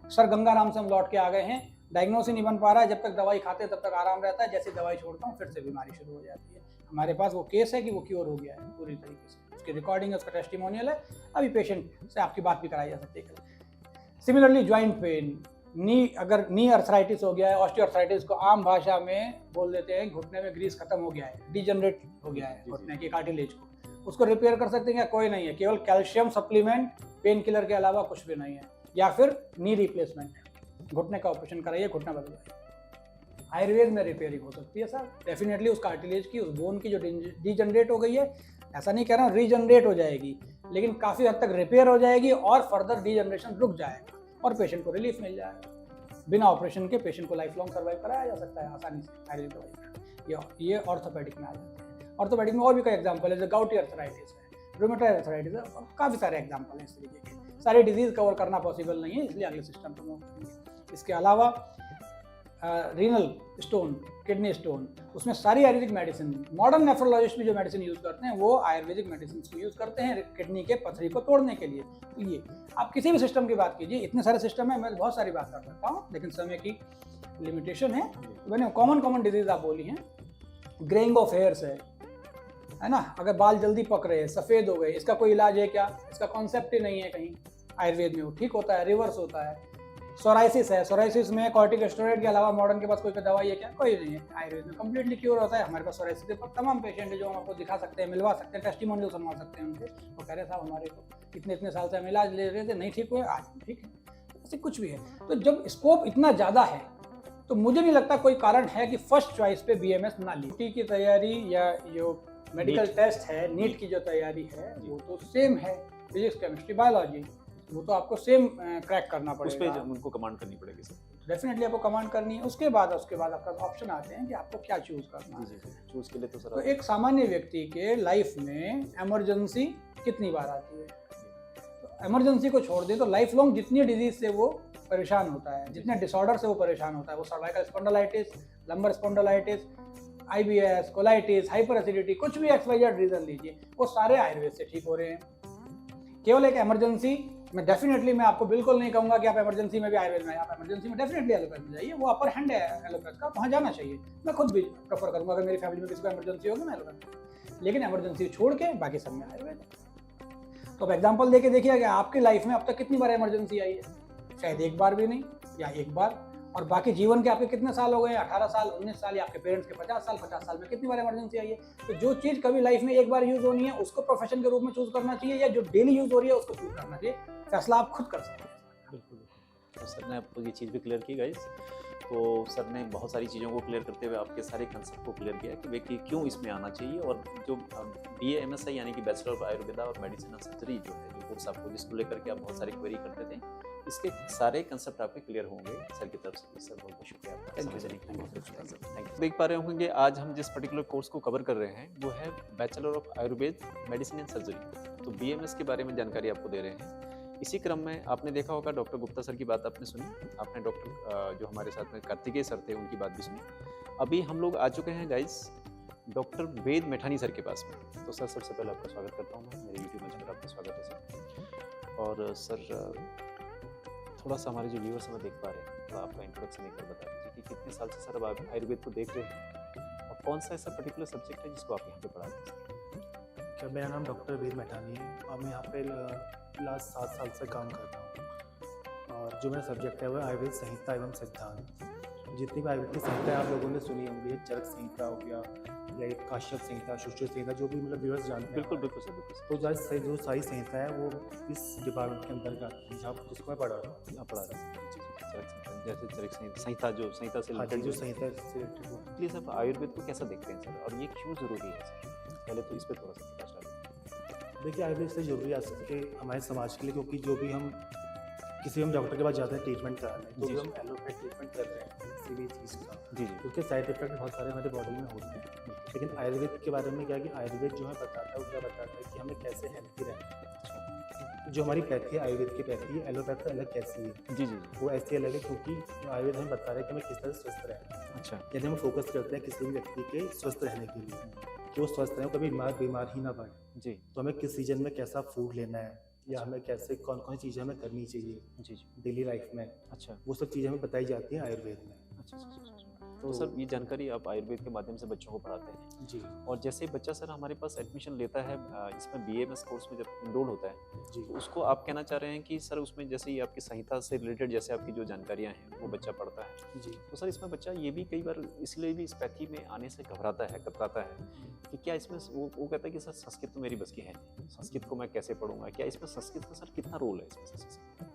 सर गंगाराम से हम लौट के आ गए हैं, डायग्नोसिस नहीं बन पा रहा है, जब तक दवाई खाते हैं तब तक आराम रहता है, जैसे दवाई छोड़ता हूँ फिर से बीमारी शुरू हो जाती है। हमारे पास वो केस है कि वो क्योर हो गया है पूरी तरीके से, उसकी रिकॉर्डिंग है, उसका टेस्टिमोनियल है, अभी पेशेंट से आपकी बात भी कराई जा सकती है। सिमिलरली जॉइंट पेन, अगर नी अर्थराइटिस हो गया है, ऑस्टियोआर्थराइटिस को आम भाषा में बोल देते हैं घुटने में ग्रीस खत्म हो गया है, डिजनरेट हो गया है घुटने की कार्टिलेज को, उसको रिपेयर कर सकते हैं क्या? कोई नहीं है, केवल कैल्शियम सप्लीमेंट, पेन किलर के अलावा कुछ भी नहीं है, या फिर नी रिप्लेसमेंट है, घुटने का ऑपरेशन कराइए, घुटना बदलाइए। आयुर्वेद में रिपेयरिंग हो सकती है सर, डेफिनेटली उस कार्टिलेज की, उस बोन की जो डिजनरेट हो गई है, ऐसा नहीं कह रहा हूँ रीजनरेट हो जाएगी, लेकिन काफ़ी हद तक रिपेयर हो जाएगी और फर्दर डिजनरेशन रुक जाएगा और पेशेंट को रिलीफ मिल जाएगा। बिना ऑपरेशन के पेशेंट को लाइफ लॉन्ग सर्वाइव कराया जा सकता है आसानी से आयुर्वेद दवाई। ये ऑर्थोपेडिक में आ जाते हैं। ऑर्थोपेडिक में और भी कई एग्जाम्पल है, जैसे गाउटी अर्थराइटिस है, रूमेटॉइड अर्थराइटिस है, और काफ़ी सारे एग्जाम्पल हैं इस तरीके के। सारी डिजीज कवर करना पॉसिबल नहीं है, इसलिए अगले सिस्टम पर मूव करेंगे। इसके अलावा रीनल स्टोन, किडनी स्टोन, उसमें सारी आयुर्वेदिक मेडिसिन, मॉडर्न नेफ्रोलॉजिस्ट भी जो मेडिसिन यूज़ करते हैं वो आयुर्वेदिक मेडिसिन को यूज़ करते हैं किडनी के पथरी को तोड़ने के लिए। तो ये आप किसी भी सिस्टम की बात कीजिए, इतने सारे सिस्टम है, मैं बहुत सारी बात कर सकता हूँ, लेकिन समय की लिमिटेशन है। मैंने कॉमन डिजीज आप बोली हैं, ग्रेइंग ऑफ हेयर्स है ना, अगर बाल जल्दी पक रहे हैं, सफ़ेद हो गए, इसका कोई इलाज है क्या? इसका कॉन्सेप्ट ही नहीं है कहीं आयुर्वेद में, वो ठीक होता है, रिवर्स होता है। सोराइसिस है, सोराइसिस में कॉर्टिकोस्टेरॉइड के अलावा मॉडर्न के पास कोई दवाई है क्या? कोई नहीं है। आयुर्वेद में कंप्लीटली क्योर होता है। हमारे पास सोराइसिस के तमाम पेशेंट है जो हम आपको दिखा सकते हैं, मिलवा सकते हैं, टेस्टिमोनियल सुनवा सकते हैं उनसे। वो कह रहे साहब हमारे को इतने साल से हम इलाज ले रहे थे, नहीं ठीक हुए, आज ठीक है। ऐसे कुछ भी है। तो जब स्कोप इतना ज़्यादा है तो मुझे नहीं लगता कोई कारण है कि फर्स्ट चॉइस पे BMS ना ली। नीट की तैयारी या जो मेडिकल टेस्ट है, नीट की जो तैयारी है वो तो सेम है, फिजिक्स, केमिस्ट्री, बायोलॉजी, वो तो आपको सेम क्रैक करना पड़ेगा, उस पे उनको कमांड करनी पड़ेगी सर। डेफिनेटली आपको कमांड करनी है। उसके बाद आपका ऑप्शन आते हैं कि आपको क्या चूज करना है। चूज के लिए तो सर, तो एक सामान्य व्यक्ति के लाइफ में इमरजेंसी कितनी बार आती है? तो इमरजेंसी को छोड़ दें तो लाइफ लॉन्ग जितनी डिजीज से वो परेशान होता है, जितने डिसऑर्डर से वो परेशान होता है, वो cervical spondylitis, lumbar spondylitis, IBS, colitis, hyper acidity, कुछ भी XYZ रीजन लीजिए, वो सारे आयुर्वेद से ठीक हो रहे हैं। केवल एक इमरजेंसी मैं डेफिनेटली मैं आपको बिल्कुल नहीं कहूंगा कि आप इमरजेंसी में भी आयुर्वेद में, आप इमरजेंसी में डेफिनेटली एलोपैथ में जाइए, वो अपर हैंड है एलोपैथ का, वहाँ जाना चाहिए। मैं खुद भी प्रेफर करूंगा, अगर मेरी फैमिली में किसी को इमरजेंसी होगी मैं एलोपैथ, लेकिन इमरजेंसी छोड़ के बाकी सब में आयुर्वेद है। तो अब एग्जाम्पल देके देखिए कि आपकी लाइफ में अब तक कितनी बार इमरजेंसी आई है? शायद एक बार भी नहीं, या एक बार, और बाकी जीवन के आपके कितने साल हो गए? 18 साल, 19 साल, या आपके पेरेंट्स के 50 साल में कितनी बार इमरजेंसी आई है? तो जो चीज़ कभी लाइफ में एक बार यूज होनी है उसको प्रोफेशन के रूप में चूज करना चाहिए, या जो डेली यूज हो रही है उसको चूज करना चाहिए। फैसला आप खुद कर सकते हैं। बिल्कुल। तो सर ने आपको ये चीज़ भी क्लियर की गाइस। तो सर ने बहुत सारी चीज़ों को क्लियर करते हुए आपके सारे कंसेप्ट को क्लियर किया कि व्यक्ति क्यों इसमें आना चाहिए, और जो BAMS है यानी कि बैचलर ऑफ आयुर्वेदा और मेडिसिन एंड सर्जरी जो है, जो कोर्स आपको जिसको लेकर के आप बहुत सारी क्वेरी करते थे, इसके सारे कंसेप्ट आपके क्लियर होंगे सर की तरफ से। सर बहुत बहुत शुक्रिया आपका। Thank you. देख पा रहे होंगे आज हम जिस पर्टिकुलर कोर्स को कवर कर रहे हैं वो है bachelor of Ayurveda medicine and surgery. तो BMS के बारे में जानकारी आपको दे रहे हैं। इसी क्रम में आपने देखा होगा डॉक्टर गुप्ता सर की बात आपने सुनी, आपने डॉक्टर जो हमारे साथ में कार्तिकेय सर थे उनकी बात भी सुनी। अभी हम लोग आ चुके हैं गाइस डॉक्टर वेद मैठानी सर के पास में। तो सर सबसे पहले आपका स्वागत करता हूँ मैं, मेरे यूट्यूब चैनल पर आपका स्वागत है सर। और सर थोड़ा सा हमारे जो व्यूअर्स हमें देख पा रहे हैं, तो आपका इंट्रोडक्शन एक बार बता दीजिए कि कितने साल से सर अब आप आयुर्वेद को देख रहे हैं और कौन सा ऐसा पर्टिकुलर सब्जेक्ट है जिसको आप यहाँ पे पढ़ाते हैं? क्या मेरा नाम डॉक्टर वेद मैठानी है और मैं यहाँ पे लास्ट 7 साल से काम करता हूँ। और जो मेरा सब्जेक्ट है वो आयुर्वेद संहिता एवं सिद्धांत। जितनी भी आयुर्वेद की संहिताएं आप लोगों ने सुनी होंगी, चरक संहिता हो गया, या एक काश्यप संहिता, सुश्रुत संहिता, जो भी मतलब व्यूअर्स जानते हैं। बिल्कुल बिल्कुल सर, बिल्कुल सर। तो जो सारी संहिता है वो इस डिपार्टमेंट के अंदर आती है, जहाँ जिसको मैं पढ़ा रहा हूँ। आप पढ़ा रहे हैं जी, जी, चरक संहिता, जैसे चरक संहिता जो संहिता से हाँ, related जो है। संहिता से related वो। प्लीज आप आयुर्वेद को कैसा देखते हैं सर, और ये क्यों जरूरी है सर? पहले तो इस पे थोड़ा सा प्रकाश डालें। देखिए, आयुर्वेद इसलिए जरूरी है आज के हमारे समाज के लिए, क्योंकि जो भी हम किसी हम डॉक्टर के पास जाते हैं ट्रीटमेंट कराने, तो जी, भी जी। हम एलोपैथ ट्रीटमेंट कर रहे हैं किसी भी चीज़ का, जी जी उसके साइड इफेक्ट बहुत सारे हमारे बॉडी में होते हैं। लेकिन आयुर्वेद के बारे में क्या है कि आयुर्वेद जो है बताता है, वो क्या बताता है कि हमें कैसे हेल्थी रहना है। जो हमारी पैथी है, आयुर्वेद की पैथी है, एलोपैथ से अलग कैसी है, जी जी जी। वो ऐसी अलग है क्योंकि आयुर्वेद हमें बता रहा है कि हमें किस तरह से स्वस्थ रहना है। अच्छा यदि हम फोकस करते हैं किसी भी व्यक्ति के स्वस्थ रहने के लिए, कि वो स्वस्थ रहे, कभी बीमार ही ना पड़े, जी तो हमें किस सीजन में कैसा फूड लेना है, या हमें कैसे कौन कौन सी चीज़ें हमें करनी चाहिए जी जी। डेली लाइफ में, अच्छा वो सब चीज़ें हमें बताई जाती हैं आयुर्वेद में। अच्छा अच्छा, अच्छा, अच्छा। तो सर ये जानकारी आप आयुर्वेद के माध्यम से बच्चों को पढ़ाते हैं, जी और जैसे बच्चा सर हमारे पास एडमिशन लेता है इसमें बीएमएस कोर्स में जब इनरोल होता है, जी तो उसको आप कहना चाह रहे हैं कि सर उसमें जैसे ही आपकी संहिता से रिलेटेड जैसे आपकी जो जानकारियां हैं वो बच्चा पढ़ता है, जी तो सर इसमें बच्चा ये भी कई बार इसलिए भी इस पैथी में आने से घबराता है, कतराता है कि क्या इसमें वो कहता है कि सर संस्कृत तो मेरी बस की है नहीं, संस्कृत को मैं कैसे पढ़ूंगा, क्या इसमें संस्कृत का सर कितना रोल है इसमें सर?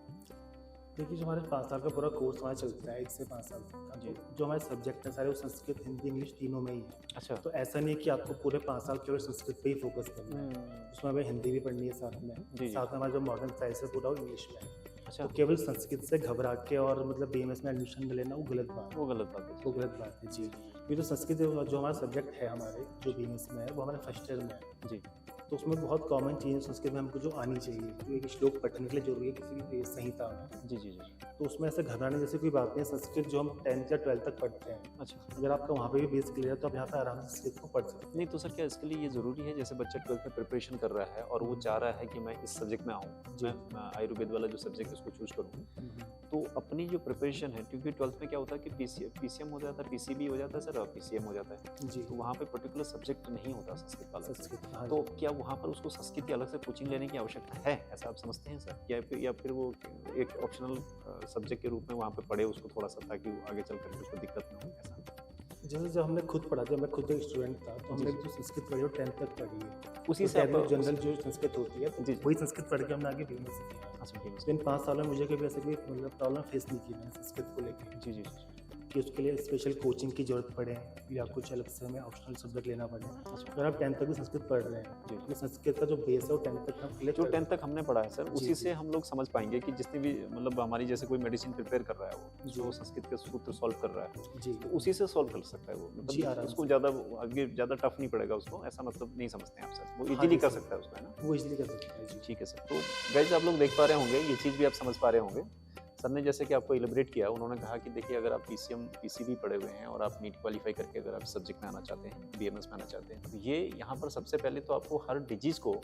देखिए, जो हमारे 5 साल का पूरा कोर्स हमारा चलता है, 1 से 5 साल तक का, जी। तो जो हमारे सब्जेक्ट हैं सारे वो संस्कृत, हिंदी, इंग्लिश तीनों में ही है। अच्छा तो ऐसा नहीं है कि आपको पूरे 5 साल केवल संस्कृत पे ही फोकस करना है, उसमें हमें हिंदी भी पढ़नी है साथ में, जी। साथ में हमारा जो मॉडर्न साइंस है पूरा वो इंग्लिश में है। अच्छा तो केवल संस्कृत से घबरा के और मतलब बीएमएस में एडमिशन में लेना वो गलत बात है। वो गलत बात है वो गलत बात है जी। ये जो संस्कृत जो हमारा सब्जेक्ट है हमारे जो बीएमएस में है, वो हमारे फर्स्ट ईयर में है। जी तो उसमें बहुत कॉमन चीज़ें संस्कृत में हमको जो आनी चाहिए, जो एक श्लोक पढ़ने के लिए जरूरी है किसी भी संहिता में, जी जी जी। तो उसमें ऐसे घबराने जैसे कोई बात नहीं है। संस्कृत जो हम 10th या 12th तक पढ़ते हैं, अच्छा अगर आपका वहाँ पे भी बेस क्लियर है तो आप यहाँ पे आराम से संस्कृत को पढ़ सकते हैं। नहीं तो सर क्या इसके लिए ये ज़रूरी है, जैसे बच्चा 12th में प्रिपरेशन कर रहा है और वो चाह रहा है कि मैं इस सब्जेक्ट में आऊँ, जी। मैं आयुर्वेद वाला जो सब्जेक्ट है उसको चूज करूँ, तो अपनी जो प्रिपरेशन है, क्योंकि 12th में क्या होता है कि पीसीएम हो जाता है, पीसीबी हो जाता है सर, और पीसीएम हो जाता है, जी तो वहाँ पे पर्टिकुलर सब्जेक्ट नहीं होता संस्कृत वाला। संस्कृत, हाँ तो जी। क्या वहाँ पर उसको संस्कृत की अलग से कोचिंग लेने की आवश्यकता है, ऐसा आप समझते हैं सर, या फिर वो एक ऑप्शनल सब्जेक्ट के रूप में वहाँ पे पढ़े उसको थोड़ा सा, ताकि वो आगे चल करके उसको दिक्कत ना हो, ऐसा? जैसे जब हमने खुद पढ़ा था, मैं खुद एक स्टूडेंट था, तो हमने जी। जो संस्कृत पढ़ी वो 10th तक पढ़ी है। उसी तो से 10th में आप जनरल जो संस्कृत होती है, तो जी। वही संस्कृत पढ़ के हमने आगे बीएमएस किया। अच्छा ठीक तो इन 5 सालों में मुझे कभी ऐसे कोई मतलब प्रॉब्लम फेस नहीं की मैंने संस्कृत को लेकर, है जी जी जी। कि उसके लिए स्पेशल कोचिंग की जरूरत पड़े या कुछ अलग से हमें ऑप्शनल सब्जेक्ट लेना पड़े। अगर आप 10th तक भी संस्कृत पढ़ रहे हैं, जी। तो संस्कृत का जो बेस है वो 10th तक हम क्लियर जो 10th तक हमने पढ़ा है सर, जी, उसी जी। से हम लोग समझ पाएंगे कि जितनी भी मतलब हमारी जैसे कोई मेडिसिन प्रिपेयर कर रहा है वो, जी। जो संस्कृत के सूत्र सॉल्व कर रहा है, जी तो उसी से सॉल्व कर सकता है वो, जी, मतलब आराम उसको से। ज़्यादा आगे ज़्यादा टफ नहीं पड़ेगा उसको, ऐसा मतलब नहीं समझते हैं आप सर, वो हाँ इजीली जी, कर सर। सकता है उसको, है ना? वो इजीली कर सकता है जी। ठीक है सर। तो गाइस आप लोग देख पा रहे होंगे, ये चीज़ भी आप समझ पा रहे होंगे, सर ने जैसे कि आपको एलिब्रेट किया, उन्होंने कहा कि देखिए अगर आप पीसीएम पीसीबी पढ़े हुए हैं और आप नीट क्वालिफाई करके अगर आप सब्जेक्ट में आना चाहते हैं, बीएमएस में आना चाहते हैं, तो ये यहाँ पर सबसे पहले तो आपको हर डिजीज़ को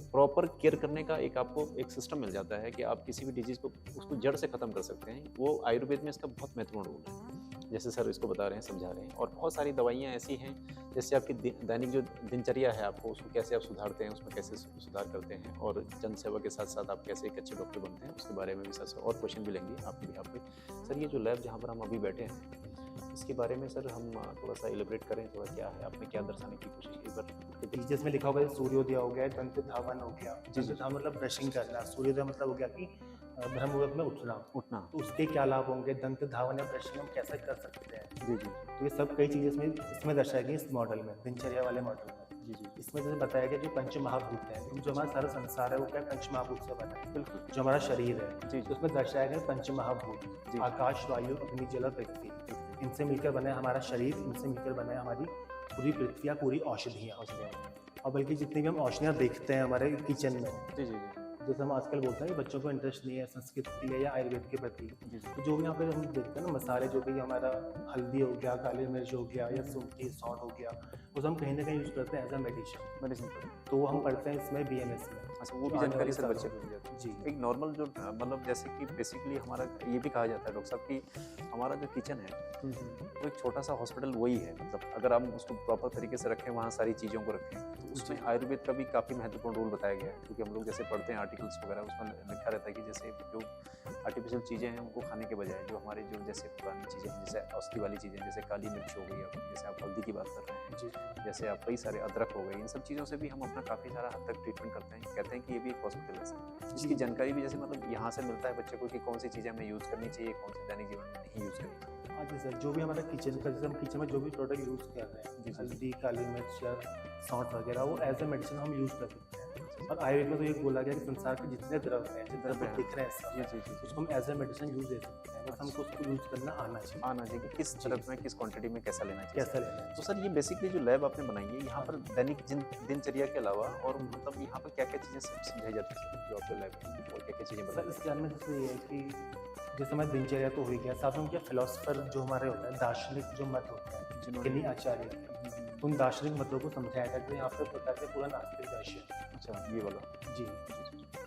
प्रॉपर केयर करने का एक आपको एक सिस्टम मिल जाता है कि आप किसी भी डिजीज़ को उसको जड़ से ख़त्म कर सकते हैं। वो आयुर्वेद में इसका बहुत महत्वपूर्ण रोल है, जैसे सर इसको बता रहे हैं, समझा रहे हैं। और बहुत सारी दवाइयाँ ऐसी हैं, जैसे आपकी दैनिक जो दिनचर्या है, आपको उसको कैसे आप सुधारते हैं, उसमें कैसे सुधार करते हैं, और जन सेवा के साथ साथ आप कैसे एक अच्छे डॉक्टर बनते हैं, उसके बारे में भी सर से और क्वेश्चन भी लेंगे आपके भी यहाँ पे। सर ये जो लैब जहाँ पर हम अभी बैठे हैं, इसके बारे में सर हम थोड़ा सा एलिब्रेट करें, थोड़ा क्या है, आपने क्या दर्शाने की कोशिश की पर? जिसमें लिखा होगा सूर्योदय हो गया, दंत धावन हो गया। दंत धावन मतलब ब्रशिंग करना, सूर्योदय मतलब हो गया कि ब्रह्म मुहूर्त में उठना, उठना। तो उसके क्या लाभ होंगे, दंत धावन या ब्रशिंग हम कैसे कर सकते हैं, जी जी तो ये सब कई चीज़ें इसमें दर्शाई गई इस मॉडल में, दिनचर्या वाले मॉडल में। जी जी इसमें जैसे बताया गया जो पंच महाभूत है, जो हमारा सारा संसार है वो क्या पंच महाभूत से बना है, बिल्कुल जो हमारा शरीर है, जी तो उसमें दर्शाया गया पंच महाभूत, जी। आकाश, वायु, अग्नि, जल और पृथ्वी, इनसे मिलकर बना है हमारा शरीर, इनसे मिलकर बना है हमारी पूरी पृथ्वी, पूरी औषधियाँ। और बल्कि जितनी भी हम औषधियाँ देखते हैं हमारे किचन में, जी जी जी जैसे हम आजकल बोलते हैं कि बच्चों को इंटरेस्ट नहीं है संस्कृत के लिए या आयुर्वेद के प्रति, जी तो जो भी यहाँ पे हम देखते हैं ना मसाले, जो भी हमारा हल्दी हो गया, काली मिर्च हो गया या सूखी सॉल्ट हो गया, वो हम कहीं ना कहीं यूज़ करते हैं एज अ मेडिसिन, मेडिसिन। तो वो हम पढ़ते हैं इसमें बीएमएस में। अच्छा, वो भी आने जानकारी वाले सर सालों बच्चे में। को मिल जाती है। जी एक नॉर्मल जो मतलब जैसे कि बेसिकली हमारा ये भी कहा जाता है डॉक्टर साहब कि हमारा जो किचन है वो एक छोटा सा हॉस्पिटल वही है, मतलब अगर हम उसको प्रॉपर तरीके से रखें, वहाँ सारी चीज़ों को रखें, तो उसमें आयुर्वेद का भी काफ़ी महत्वपूर्ण रोल बताया गया है। क्योंकि हम लोग जैसे पढ़ते हैं आर्टिकल्स वगैरह, उसमें लिखा रहता है कि जैसे जो आर्टिफिशियल चीज़ें हैं उनको खाने के बजाय जो हमारे जो जैसे पुरानी चीज़ें हैं, जैसे औषधि वाली चीज़ें, जैसे काली मिर्च हो गई, अब जैसे आप हल्दी की बात कर रहे हैं, जी जैसे आप कई सारे अदरक हो गए, इन सब चीज़ों से भी हम अपना काफ़ी सारा हद तक ट्रीटमेंट करते हैं। कहते हैं कि ये भी एक हॉस्पिटल है। इसकी जानकारी भी जैसे मतलब यहाँ से मिलता है बच्चे को कि कौन सी चीज़ें हमें यूज़ करनी चाहिए, कौन सी दैनिक जीवन में नहीं यूज़ करनी चाहिए। हाँ जी सर, जो भी हमारा किचन का, जैसे हम किचन में जो भी प्रोडक्ट यूज़ कर रहे हैं, जी, जी। हल्दी, काली मिर्च या सौंठ वगैरह, वो एज ए मेडिसिन हम यूज़ कर सकते हैं। और आयुर्वेद में तो ये बोला गया कि संसार के जितने द्रव्य हैं, जितने द्रव्य द्रव्य हैं। दिख रहे हैं सब, जी, जी, जी, जी। उसको हम एज ए मेडिसिन यूज़ दे सकते हैं। बस हमको उसको यूज़ करना आना चाहिए, आना चाहिए कि किस जी। तरफ में, किस क्वांटिटी में कैसा लेना चाहिए। कैसा लेना तो है। सर ये बेसिकली जो लैब आपने बनाई है, यहाँ पर दैनिक दिनचर्या के अलावा और मतलब यहाँ पर क्या-क्या चीज़ें समझाई जाती हैं जो आपके लैब में, और क्या-क्या चीज़ें सर बताई इसके अंदर जैसे ये है कि जैसे हमारी दिनचर्या तो हुई गया, साथ में क्या फिलोसफर जो हमारे होते हैं, दार्शनिक जो मत होते हैं, जिन्होंने किन्हीं आचार्य हैं, उन दार्शनिक मतों को समझाया था कि यहाँ पे प्रकार के पूरा नास्तिक दर्शन। अच्छा ये वाला। जी,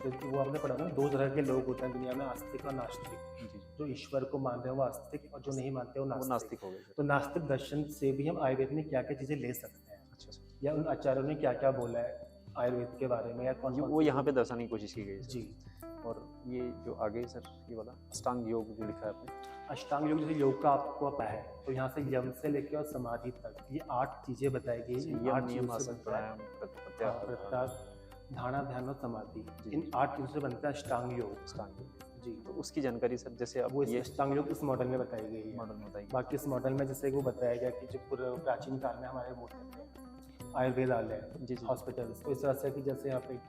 क्योंकि वो आपने पढ़ा ना, दो तरह के लोग होते हैं दुनिया में, आस्तिक और नास्तिक। जी, जी। जो ईश्वर को मानते हैं वो आस्तिक, और जो नहीं मानते वो वो नास्तिक। नास्तिक हो गए। तो नास्तिक दर्शन से भी हम आयुर्वेद में क्या क्या चीज़ें ले सकते हैं, अच्छा सर। या उन आचार्यों ने क्या क्या बोला है आयुर्वेद के बारे में, या कौन ये कौन वो यहाँ पे दर्शाने की कोशिश की गई है। जी। और ये जो आगे सर ये वाला अष्टांग योग जो लिखा है आपने। अष्टांग योग, जैसे योग का आपको पता है, तो यहाँ से यम से लेकर और समाधि तक ये 8 चीज़ें बताई गई। यम, 8 नियम, चीज़ों से आसन, बनता है। प्राणायाम, हाँ, प्रत्याहार, प्रत्याहार, धारणा, ध्यान और समाधि, जी। इन 8 चीज़ों से बनता है अष्टांग योग। अष्टांग योग। जी, तो उसकी जानकारी सर जैसे अब वो इस ये अष्टांग योग इस मॉडल में बताई गई है। मॉडल में बताइए। बाकी इस मॉडल में जैसे वो बताया गया कि जो पूरे प्राचीन काल में हमारे वो थे आयुर्वेदालय, जी, जी। हॉस्पिटल्स, तो इस तरह से कि जैसे यहाँ पे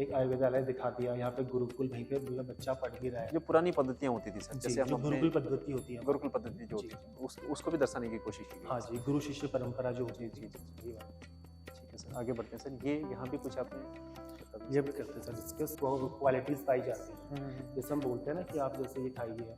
एक आयुर्वेदालय दिखा दिया, यहाँ पे गुरुकुल, वहीं पे मतलब बच्चा पढ़ भी रहा है। जो पुरानी पद्धतियाँ होती थी सर, जी, जैसे हम जो अपने गुरुकुल पद्धति होती है। गुरुकुल पद्धति जो जी। होती थी उसको भी दर्शाने की कोशिश की गई। हाँ जी, गुरु शिष्य परंपरा जो होती जी, थी। जी, जी। ठीक है सर, आगे बढ़ते हैं सर। ये यहाँ भी कुछ आपने ये भी करते हैं सर, जिसके क्वालिटीज़ पाई जाती हैं। जैसे हम बोलते हैं ना कि आप जैसे ये खाइए,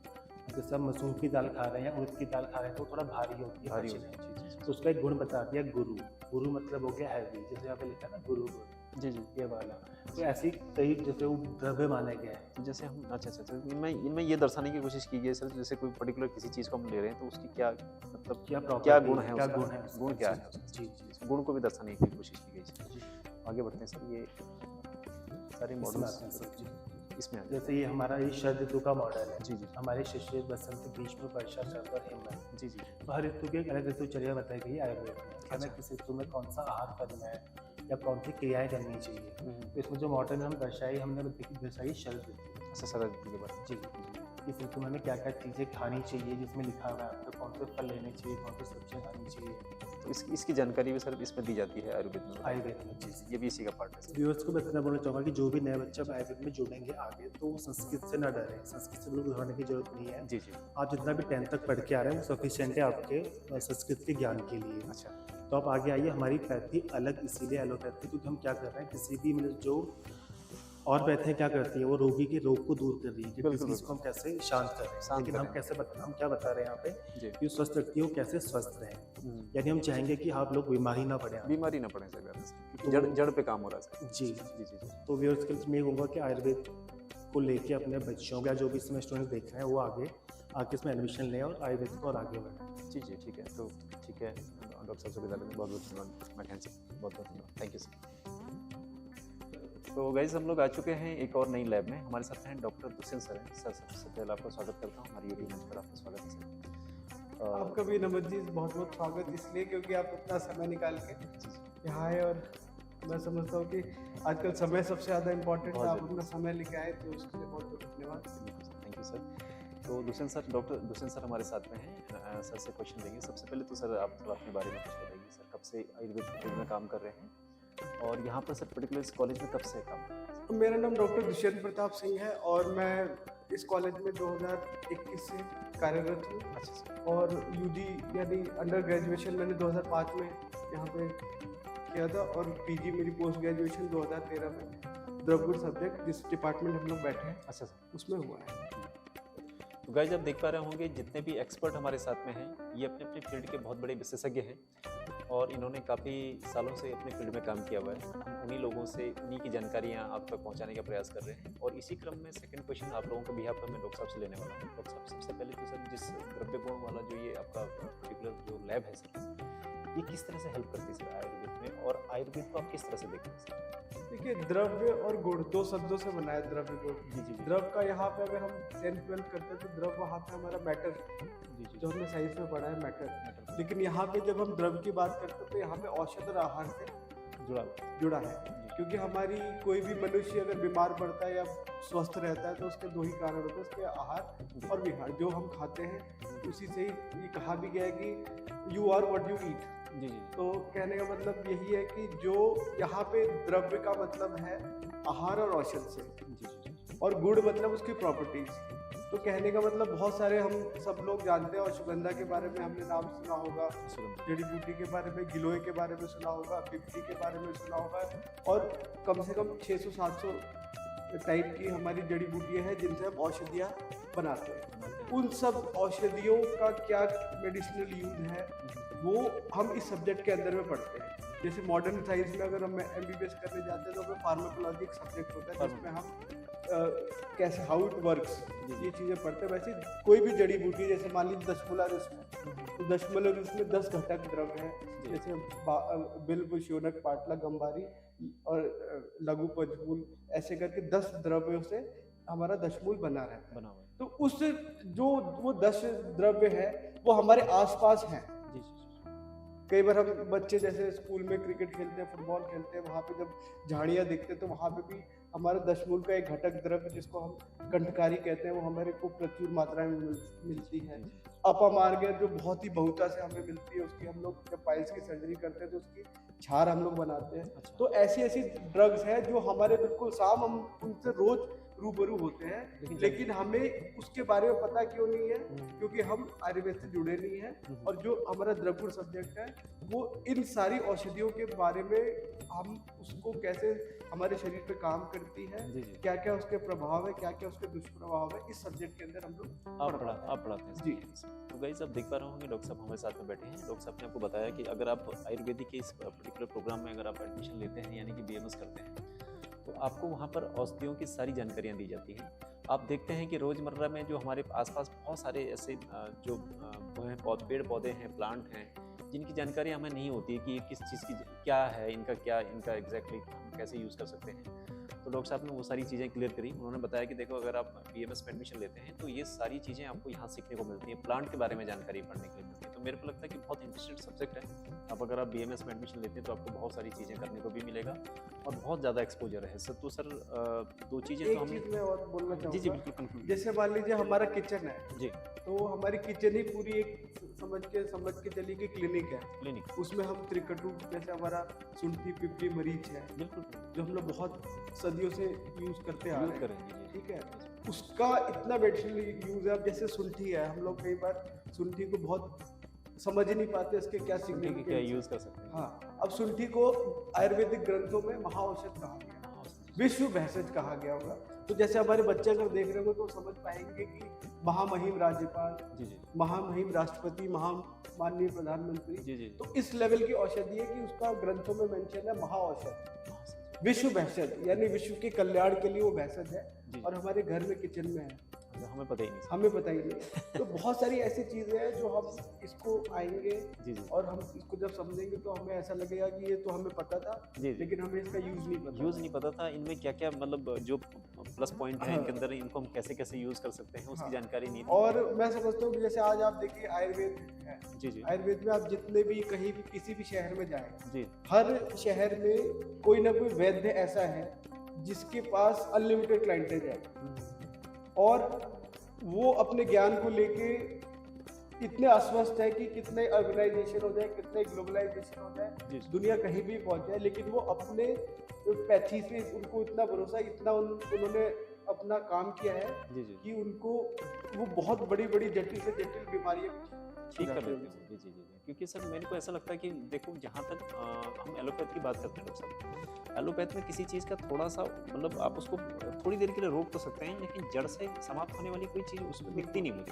जैसे हम मसूर की दाल खा रहे हैं, उड़द की दाल खा रहे हैं, तो थोड़ा भारी होती है, भारी पचने होती में। है। जी, जी, तो उसका एक गुण बता दिया गुरु। गुरु मतलब हो गया हैवी, जैसे यहाँ पे लिखा है ना गुरु गुण, जी, जी। ये वाला। तो ऐसी कई जैसे वो द्रव्य माने गए हैं। जैसे हम अच्छा इनमें ये दर्शाने की कोशिश की गई है सर, जैसे कोई पर्टिकुलर किसी चीज़ को हम ले रहे हैं तो उसकी क्या मतलब क्या क्या property गुण है क्या उसका? गुण है उसका? गुण क्या जी, है उसका? जी, जी। इस गुण को भी दर्शाने की कोशिश की गई है। जी। आगे बढ़ते हैं सर। ये सारे इसमें मॉडल्स आते हैं सर, जी। इसमें आ जाते जैसे ये हमारा ये शरद ऋतु का मॉडल है। हैं। जी, जी, हमारे शिष्य बसंत, ग्रीष्म, वर्षा, शरद और हेमंत। जी, जी। तो हर ऋतु की एक अलग ऋतुचर्या बताई गई है आयुर्वेद में कि हमें अच्छा। किस ऋतु में कौन सा आहार करना है या कौन सी क्रियाएं करनी चाहिए। तो इसमें जो मॉडल हम दर्शाई, हमने दर्शाई शरद ऋतु। अच्छा सर के बारे में। जी, इस ऋतु में हमें क्या क्या चीज़ें खानी चाहिए, जिसमें लिखा हुआ है आपको कौन से फल लेने चाहिए, कौन सी सब्जियां खानी चाहिए तो इसकी जानकारी भी सर इसमें दी जाती है आयुर्वेद में। आयुर्वेद में। जी, ये भी इसी का पार्ट है सर। व्यूअर्स को मैं इतना बोलना चाहूँगा कि जो भी नए बच्चे अब आयुर्वेद में जुड़ेंगे आगे, तो वो संस्कृत से ना डरें। संस्कृत से बिल्कुल घबराने की जरूरत नहीं है। जी, जी। आप जितना भी 10th तक पढ़ के आ रहे हैं वो सफिशिएंट है आपके संस्कृत के ज्ञान के लिए। अच्छा। तो आप आगे आइए। हमारी पैथी अलग इसीलिए एलोपैथी, क्योंकि हम क्या कर रहे हैं, किसी भी मतलब जो और पैथियाँ क्या करती है, वो रोगी के रोग को दूर कर रही है कि बिल्कुल, डिजीज को हम कैसे शांत कर रहे हैं। शांत लेकिन कर हम रहे कैसे हम क्या बता रहे हैं यहाँ पे जी। कि स्वस्थ व्यक्ति को कैसे स्वस्थ रहें। यानी हम चाहेंगे कि आप लोग बीमारी ना पड़े। बीमारी ना पड़े सर ज़्यादा से, तो- क्योंकि जड़ पे काम हो रहा है सर। जी, जी, जी, जी। तो व्यूअर्स के लिए मैं ये कहूँगा कि आयुर्वेद को लेके अपने बच्चों का जो भी इसमें स्टूडेंट देख रहे हैं वो आगे इसमें एडमिशन लें और आयुर्वेद को और आगे बढ़ाएं। जी, जी, ठीक है। तो ठीक है डॉक्टर साहब से विदा लेते हैं। बहुत बहुत धन्यवाद। मैं से बहुत बहुत धन्यवाद। Thank you sir. तो गाइज हम लोग आ चुके हैं एक और नई लैब में। हमारे साथ हैं डॉक्टर दुष्यंत सर हैं। सर सबसे पहले आपका स्वागत करता हूँ हमारी यूट्यूब मंच पर। आपका स्वागत है सर। आपका भी नमन जी बहुत बहुत स्वागत, इसलिए क्योंकि आप इतना समय निकाल के यहाँ आए, और मैं समझता हूँ कि आजकल समय सबसे ज़्यादा इम्पोर्टेंट है। बहुत आप ज़रूरी। अपना समय लेके आए तो उसके लिए बहुत बहुत धन्यवाद। Thank you sir. तो Dushyant sir, doctor Dushyant sir हमारे साथ में हैं। सर से क्वेश्चन लेंगे। सबसे पहले तो सर आप थोड़ा अपने बारे में कुछ बताइए सर। कब से आयुर्वेद फील्ड में काम कर रहे हैं और यहाँ पर सर पर्टिकुलर इस कॉलेज में कब से काम कर रहे हैं? मेरा नाम डॉक्टर दुष्यंत प्रताप सिंह है और मैं इस कॉलेज में 2021 से कार्यरत हूँ। अच्छा सर। और यूजी यानी अंडर ग्रेजुएशन मैंने 2005 में यहाँ पे किया था, और पीजी मेरी पोस्ट ग्रेजुएशन 2013 में द्रवगुण सब्जेक्ट, जिस डिपार्टमेंट हम लोग बैठे हैं अच्छा सर। उसमें हुआ है। तो गाइस आप देख पा रहे होंगे जितने भी एक्सपर्ट हमारे साथ में हैं ये अपने अपने फील्ड के बहुत बड़े विशेषज्ञ हैं और इन्होंने काफ़ी सालों से अपने फील्ड में काम किया हुआ है। हम उन्हीं लोगों से उन्हीं की जानकारियाँ आप तक पहुँचाने का प्रयास कर रहे हैं। और इसी क्रम में सेकंड क्वेश्चन आप लोगों के बिहाफ पर मैं डॉक्टर साहब से लेने वाला हूँ। डॉक्टर साहब सबसे पहले तो सर जिस द्रव्य गुण वाला जो ये आपका पर्टिकुलर जो लैब है सर, ये किस तरह से हेल्प करती है सर आयुर्वेद में, और आयुर्वेद को आप किस तरह से देखते हैं सर? देखिए, द्रव्य और गुण 2 शब्दों से बना है द्रव्य गुण। जी जी जी द्रव का यहाँ पे अगर हम 10th-12th करते हैं तो द्रव वहाँ पे हमारा मैटर, जी जी जो हमने साइंस में पढ़ा है मैटर। लेकिन यहाँ पे जब हम द्रव की बात करते हैं तो यहाँ पे औषध और आहार से जुड़ा जुड़ा है, क्योंकि हमारी कोई भी मनुष्य अगर बीमार पड़ता है या स्वस्थ रहता है तो उसके 2 ही कारण होते हैं, उसके आहार और विहार। जो हम खाते हैं उसी से ही ये कहा भी गया है कि you are what you eat. जी जी तो कहने का मतलब यही है कि जो यहाँ पे द्रव्य का मतलब है आहार और औषध से, जी जी और गुण मतलब उसकी प्रॉपर्टीज। तो कहने का मतलब बहुत सारे हम सब लोग जानते हैं, और अश्वगंधा के बारे में हमने नाम सुना होगा, सुगंध जड़ी बूटी के बारे में, गिलोय के बारे में सुना होगा, पिप्पी के बारे में सुना होगा, और कम से कम 600-700 टाइप की हमारी जड़ी बूटियाँ हैं जिनसे हम औषधियाँ बनाते हैं। उन सब औषधियों का क्या मेडिसिनल यूज है वो हम इस सब्जेक्ट के अंदर में पढ़ते हैं। जैसे मॉडर्न साइंस में अगर हम MBBS करने जाते हैं तो हमें फार्माकोलॉजी एक सब्जेक्ट होता है जिसमें हम कैसे हाउ इट वर्क्स ये चीज़ें पढ़ते हैं। वैसे कोई भी जड़ी बूटी, जैसे मान लीजिए दशमूला रस्म, तो दशमूला रस्म में 10 घटक द्रव्य हैं, जैसे बिल्व, शोनक, पाटला, गंबारी और लघु पंचमूल, ऐसे करके 10 द्रव्यों से हमारा दशमूल बना रहता है। बना हुआ है। तो उस जो वो 10 द्रव्य है वो हमारे आसपास हैं। जी जी कई बार हम बच्चे जैसे स्कूल में क्रिकेट खेलते हैं, फुटबॉल खेलते हैं, वहाँ पे जब झाड़ियाँ दिखते हैं तो वहाँ पे भी हमारा दशमूल का एक घटक द्रव्य जिसको हम कंठकारी कहते हैं वो हमारे को प्रचुर मात्रा में मिलती है। अपामार्ग जो बहुत ही बहुता से हमें मिलती है, उसकी हम लोग जब पाइल्स की सर्जरी करते हैं तो उसकी छार हम लोग बनाते हैं। अच्छा। तो ऐसी ऐसी ड्रग्स हैं जो हमारे बिल्कुल साम, हम उनसे रोज रूबरू होते हैं, लेकिन हमें उसके बारे में पता क्यों नहीं है, क्योंकि हम आयुर्वेद से जुड़े नहीं हैं। और जो हमारा द्रवगुण सब्जेक्ट है वो इन सारी औषधियों के बारे में, हम उसको कैसे हमारे शरीर पे काम करती है, जी जी क्या क्या उसके प्रभाव है, क्या क्या उसके दुष्प्रभाव है, इस सब्जेक्ट के अंदर हम लोग आप पढ़ाते हैं जी। तो गाइस आप देख पा रहे होंगे डॉक्टर साहब हमारे साथ में बैठे हैं। डॉक्टर साहब ने आपको बताया कि अगर आप आयुर्वेदिक के इस पर्टिकुलर प्रोग्राम में अगर आप एडमिशन लेते हैं यानी कि BMS करते हैं तो आपको वहाँ पर औषधियों की सारी जानकारियाँ दी जाती हैं। आप देखते हैं कि रोज़मर्रा में जो हमारे आसपास बहुत सारे ऐसे जो वो हैं पेड़ पौधे हैं, प्लांट हैं, जिनकी जानकारी हमें नहीं होती है कि ये किस चीज़ की क्या है, इनका एग्जैक्टली हम कैसे यूज़ कर सकते हैं। तो डॉक्टर साहब ने वो सारी चीज़ें क्लियर करी। उन्होंने बताया कि देखो अगर आप BMS में एडमिशन लेते हैं तो ये सारी चीज़ें आपको यहाँ सीखने को मिलती हैं, प्लांट के बारे में जानकारी पढ़ने के लिए मिलती है। तो मेरे को लगता है कि बहुत इंटरेस्टेड सब्जेक्ट है। अब अगर आप BMS में एडमिशन लेते हैं तो आपको बहुत सारी चीज़ें करने को भी मिलेगा और बहुत ज़्यादा एक्सपोजर है सर। तो सर 2 चीज़ें तो एक हमने चीज मैं और बोलना जी चाहूँगा। जी बिल्कुल कंक्लूड जैसे मान लीजिए हमारा किचन है, जी तो हमारी किचन ही पूरी एक समझ के चलिए कि क्लिनिक है। क्लिनिक उसमें हम त्रिकटु, जैसे हमारा सुंठी, पिपली, मरीच है बिल्कुल जो हम लोग बहुत सदियों से यूज करते आ यूज रहे हैं, करेंगे जी ठीक है। उसका इतना मेडिसिनल यूज है। अब जैसे सुंठी है, हम लोग कई बार सुंठी को बहुत समझ ही नहीं पाते इसके क्या सुंठी की क्या सिग्निफिकेंस। यूज़ कर सकते हैं। हाँ, अब सुंठी को आयुर्वेदिक ग्रंथों में महाऔषध कहा गया, विश्व भेषज कहा गया होगा। तो जैसे हमारे बच्चे अगर देख रहे हो तो समझ पाएंगे कि महामहिम राज्यपाल, जी जी महामहिम राष्ट्रपति, माननीय प्रधानमंत्री, जी जी तो इस लेवल की औषधि है कि उसका ग्रंथों में मेंशन है महाऔषध, विश्व भेषज, यानी विश्व के कल्याण के लिए वो भेषज है। जी और हमारे घर में किचन में है, हमें पता ही नहीं सर। हमें पता ही नहीं। तो बहुत सारी ऐसी चीजें हैं जो हम इसको आएंगे जी जी और हम इसको जब समझेंगे तो हमें ऐसा लगेगा कि ये तो हमें पता था, जी जी लेकिन हमें इसका यूज नहीं पता। यूज़ नहीं पता था। इनमें क्या क्या मतलब जो प्लस पॉइंट है इनके अंदर, इनको हम कैसे कैसे यूज़ कर सकते हैं उसकी हाँ। जानकारी नहीं थी। और मैं समझता हूँ कि जैसे आज आप देखिए आयुर्वेद है, जी जी आयुर्वेद में आप जितने भी कहीं भी किसी भी शहर में जाएं, जी हर शहर में कोई ना कोई वैद्य ऐसा है जिसके पास अनलिमिटेड क्लाइंटेज है, और वो अपने ज्ञान को लेके इतने आश्वस्त है कि कितने अर्बनाइजेशन हो जाए, कितने ग्लोबलाइजेशन हो जाए, जी दुनिया कहीं भी पहुंच जाए, लेकिन वो अपने पैथी से उनको इतना भरोसा, इतना उन्होंने अपना काम किया है जी जी कि उनको वो बहुत बड़ी बड़ी जटिल से जटिल बीमारियां ठीक कर जाती लेते हैं। हैं। जी जी जी क्योंकि सर मेरे को ऐसा लगता है कि देखो जहाँ तक हम एलोपैथ की बात करते हैं डॉक्टर साहब, एलोपैथ में किसी चीज़ का थोड़ा सा मतलब आप उसको थोड़ी देर के लिए रोक तो सकते हैं, लेकिन जड़ से समाप्त होने वाली कोई चीज़ उसमें दिखती नहीं मुझे।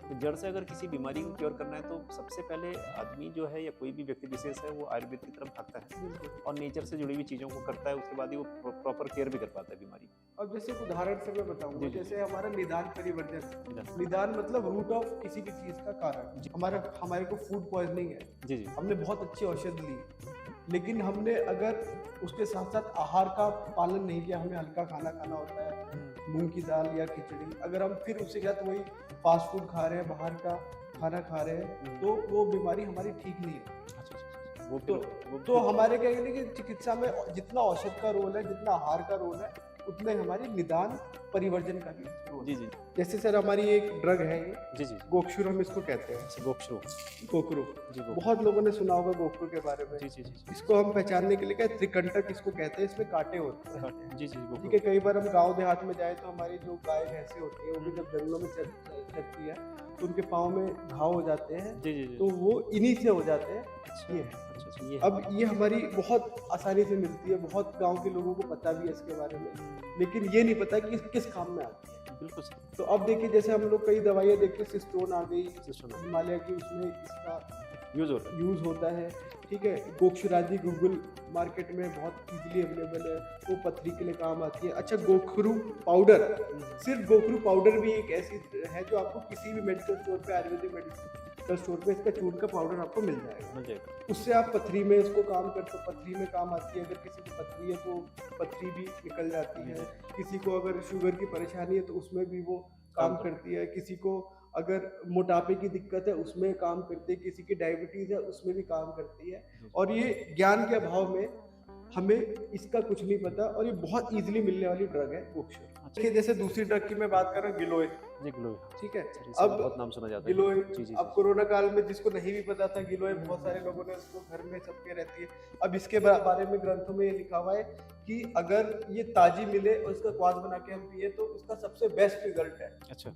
तो जड़ से अगर किसी बीमारी को क्योर करना है तो सबसे पहले आदमी जो है या कोई भी व्यक्ति विशेष है वो आयुर्वेद की तरफ भागता है और नेचर से जुड़ी हुई चीज़ों को करता है, उसके बाद ही वो प्रॉपर केयर भी कर पाता है बीमारी। अब जैसे एक उदाहरण से मैं बताऊंगा, जी, जी, जैसे हमारा निदान परिवर्जन, निदान। निदान मतलब रूट ऑफ किसी भी चीज का कारण। हमारे को फूड पॉइजनिंग है, जी जी हमने बहुत अच्छी औषध ली, लेकिन हमने अगर उसके साथ साथ आहार का पालन नहीं किया, हमें हल्का खाना खाना होता है, मूंग की दाल या खिचड़ी, अगर हम फिर उसके साथ वही फास्ट फूड खा रहे हैं, बाहर का खाना खा रहे हैं, तो वो बीमारी हमारी ठीक नहीं है। वो तो हमारे क्या है कि चिकित्सा में जितना औषध का रोल है, जितना आहार का रोल है, उतना ही हमारी निदान परिवर्जन का भी रोल जी है। जी जैसे सर हमारी एक ड्रग है ये जी जी गोक्षुर, हम इसको कहते हैं गोक्षरू गोखरू। जी बहुत लोगों ने सुना होगा गोखरू के बारे में। जी जी जी इसको हम पहचानने के लिए क्या त्रिकंटक इसको कहते हैं, इसमें कांटे होते हैं। जी जी ठीक है, कई बार हम गांव देहात में जाए तो हमारी जो गाय भैंसें होती है वो भी जब जंगलों में चरती है तो उनके पाँव में घाव हो जाते हैं, जी जी तो वो इन्हीं से हो जाते हैं। अच्छा ये है। अच्छा ये अब ये हमारी बहुत आसानी से मिलती है, बहुत गांव के लोगों को पता भी है इसके बारे में, लेकिन ये नहीं पता कि किस काम में आती है। बिल्कुल सही। तो अब देखिए, जैसे हम लोग कई दवाइयाँ देखते हैं, सिस्टोन आ गई सिस्टोन। हिमालय की, उसमें इसका यूज होता है। यूज़ होता है। ठीक है, गोक्षराजी गूगल मार्केट में बहुत इजीली अवेलेबल है, वो पथरी के लिए काम आती है। अच्छा, गोखरू पाउडर, सिर्फ गोखरू पाउडर भी एक ऐसी है जो आपको किसी भी मेडिकल स्टोर पे, आयुर्वेदिक मेडिकल स्टोर पे इसका चूर्ण का पाउडर आपको मिल जाएगा। मिल जाएगा। उससे आप पथरी में इसको काम करते हो, पथरी में काम आती है। अगर किसी को पथरी है तो पथरी भी निकल जाती है। किसी को अगर शुगर की परेशानी है तो उसमें भी वो काम करती है। किसी को अगर मोटापे की दिक्कत है उसमें काम करती है। किसी की डायबिटीज़ है उसमें भी काम करती है। और ये ज्ञान के अभाव में हमें इसका कुछ नहीं पता, और ये बहुत इजीली मिलने वाली ड्रग है गोक्षर। देखिए, जैसे दूसरी ड्रग की मैं बात कर रहा हूँ, गिलोय। जी ग्लो। ठीक है, अब अब बहुत नाम सुना जाता है गिलोय। जी जी अब कोरोना काल में जिसको नहीं भी पता था गिलोय, बहुत सारे लोगों ने उसको घर में सबके रहती है। अब इसके बारे में ग्रंथों में ये लिखा हुआ है कि अगर ये ताजी मिले और इसका स्वाद बना के हम पिए तो इसका सबसे बेस्ट रिजल्ट है। अच्छा।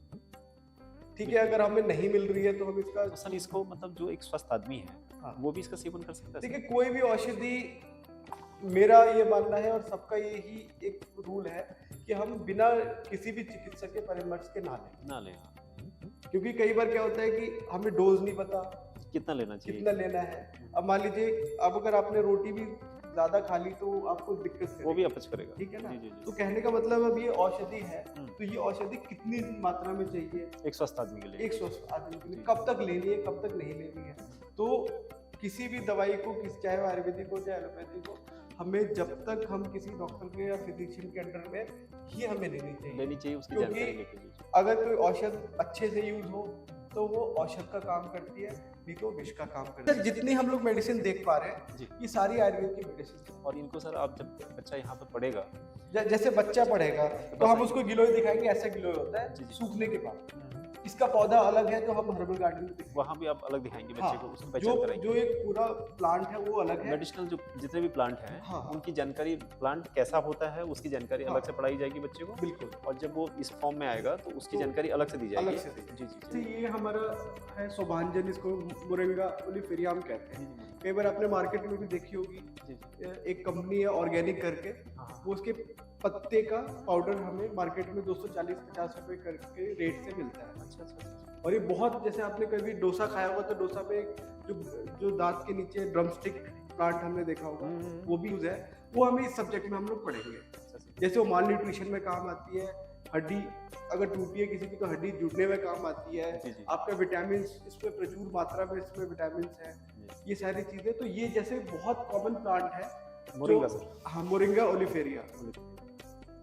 ठीक है, अगर हमें नहीं मिल रही है तो हम इसका असल इसको मतलब जो एक स्वस्थ आदमी है हाँ। वो भी इसका सेवन कर सकता है। देखिए, कोई भी औषधि, मेरा ये मानना है और सबका यही एक रूल है कि हम बिना किसी भी चिकित्सक के परामर्श के ना लें। हाँ। क्योंकि कई बार क्या होता है कि हमें डोज नहीं पता कितना लेना चाहिए। कितना लेना है। अब मान लीजिए, अब अगर आपने रोटी भी ज्यादा खा ली तो आपको दिक्कत वो करेगी। भी अपच करेगा। ठीक है ना। जी जी तो जी। कहने का मतलब, अब ये औषधि है हम्म। तो ये औषधि कितनी मात्रा में चाहिए एक स्वस्थ आदमी के लिए। एक स्वस्थ आदमी के लिए, कब तक लेनी है कब तक नहीं लेनी है। तो किसी भी दवाई को, चाहे वो आयुर्वेदिक हो चाहे एलोपैथिक हो, हमें जब तक हम किसी डॉक्टर के या फिजिशियन के अंडर में ही हमें लेनी चाहिए। उसकी क्योंकि जानकारी लेके जी। अगर कोई औषध अच्छे से यूज हो तो वो औषध का काम करती है, नहीं तो विष का काम करती है। जितनी हम लोग मेडिसिन देख पा रहे हैं जी। ये सारी आयुर्वेद की मेडिसिन। और इनको सर आप जब बच्चा यहाँ पे पढ़ेगा जैसे बच्चा पढ़ेगा तो हम उसको गिलोय दिखाएंगे, ऐसा गिलोय होता जी, है जी। सूखने के बाद। इसका पौधा अलग है तो हम हर्बल गार्डन में दिखाएंगे। वहाँ भी आप अलग दिखाएंगे बच्चे हाँ, को, उसको पहचान कराएंगे। जो एक पूरा प्लांट है वो अलग है। मेडिसिनल जो जितने भी प्लांट हैं हाँ, हाँ। उनकी जानकारी, प्लांट कैसा होता है उसकी जानकारी हाँ। अलग से पढ़ाई जाएगी बच्चे को। बिल्कुल और जब वो इस फॉर्म में आएगा तो उसकी तो जानकारी अलग से दी जाएगी। अलग से दी जी जी तो ये हमारा है सोभांजन, इसको मोरिंगा ओलिफेरिया हम कहते हैं। जी कई बार आपने मार्केट में भी देखी होगी, जी जी। एक कंपनी है ऑर्गेनिक करके, हाँ। वो उसके पत्ते का पाउडर हमें मार्केट में 240-50 रुपए करके रेट से मिलता है। अच्छा अच्छा। और ये बहुत, जैसे आपने कभी डोसा खाया होगा तो डोसा में जो दांत के नीचे ड्रम स्टिक प्लांट हमने देखा होगा, वो भी यूज है। वो हमें इस सब्जेक्ट में हम लोग पढ़ेंगे। जैसे वो माल न्यूट्रिशन में काम आती है, हड्डी अगर टूटी है किसी की तो हड्डी जुड़ने में काम आती है। जी, जी। आपका विटामिन, इसमें प्रचुर मात्रा में इसमें विटामिन है, ये सारी चीजें। तो ये जैसे बहुत कॉमन प्लांट है मोरिंगा जो- सर। हाँ, मोरिंगा ओलिफेरिया,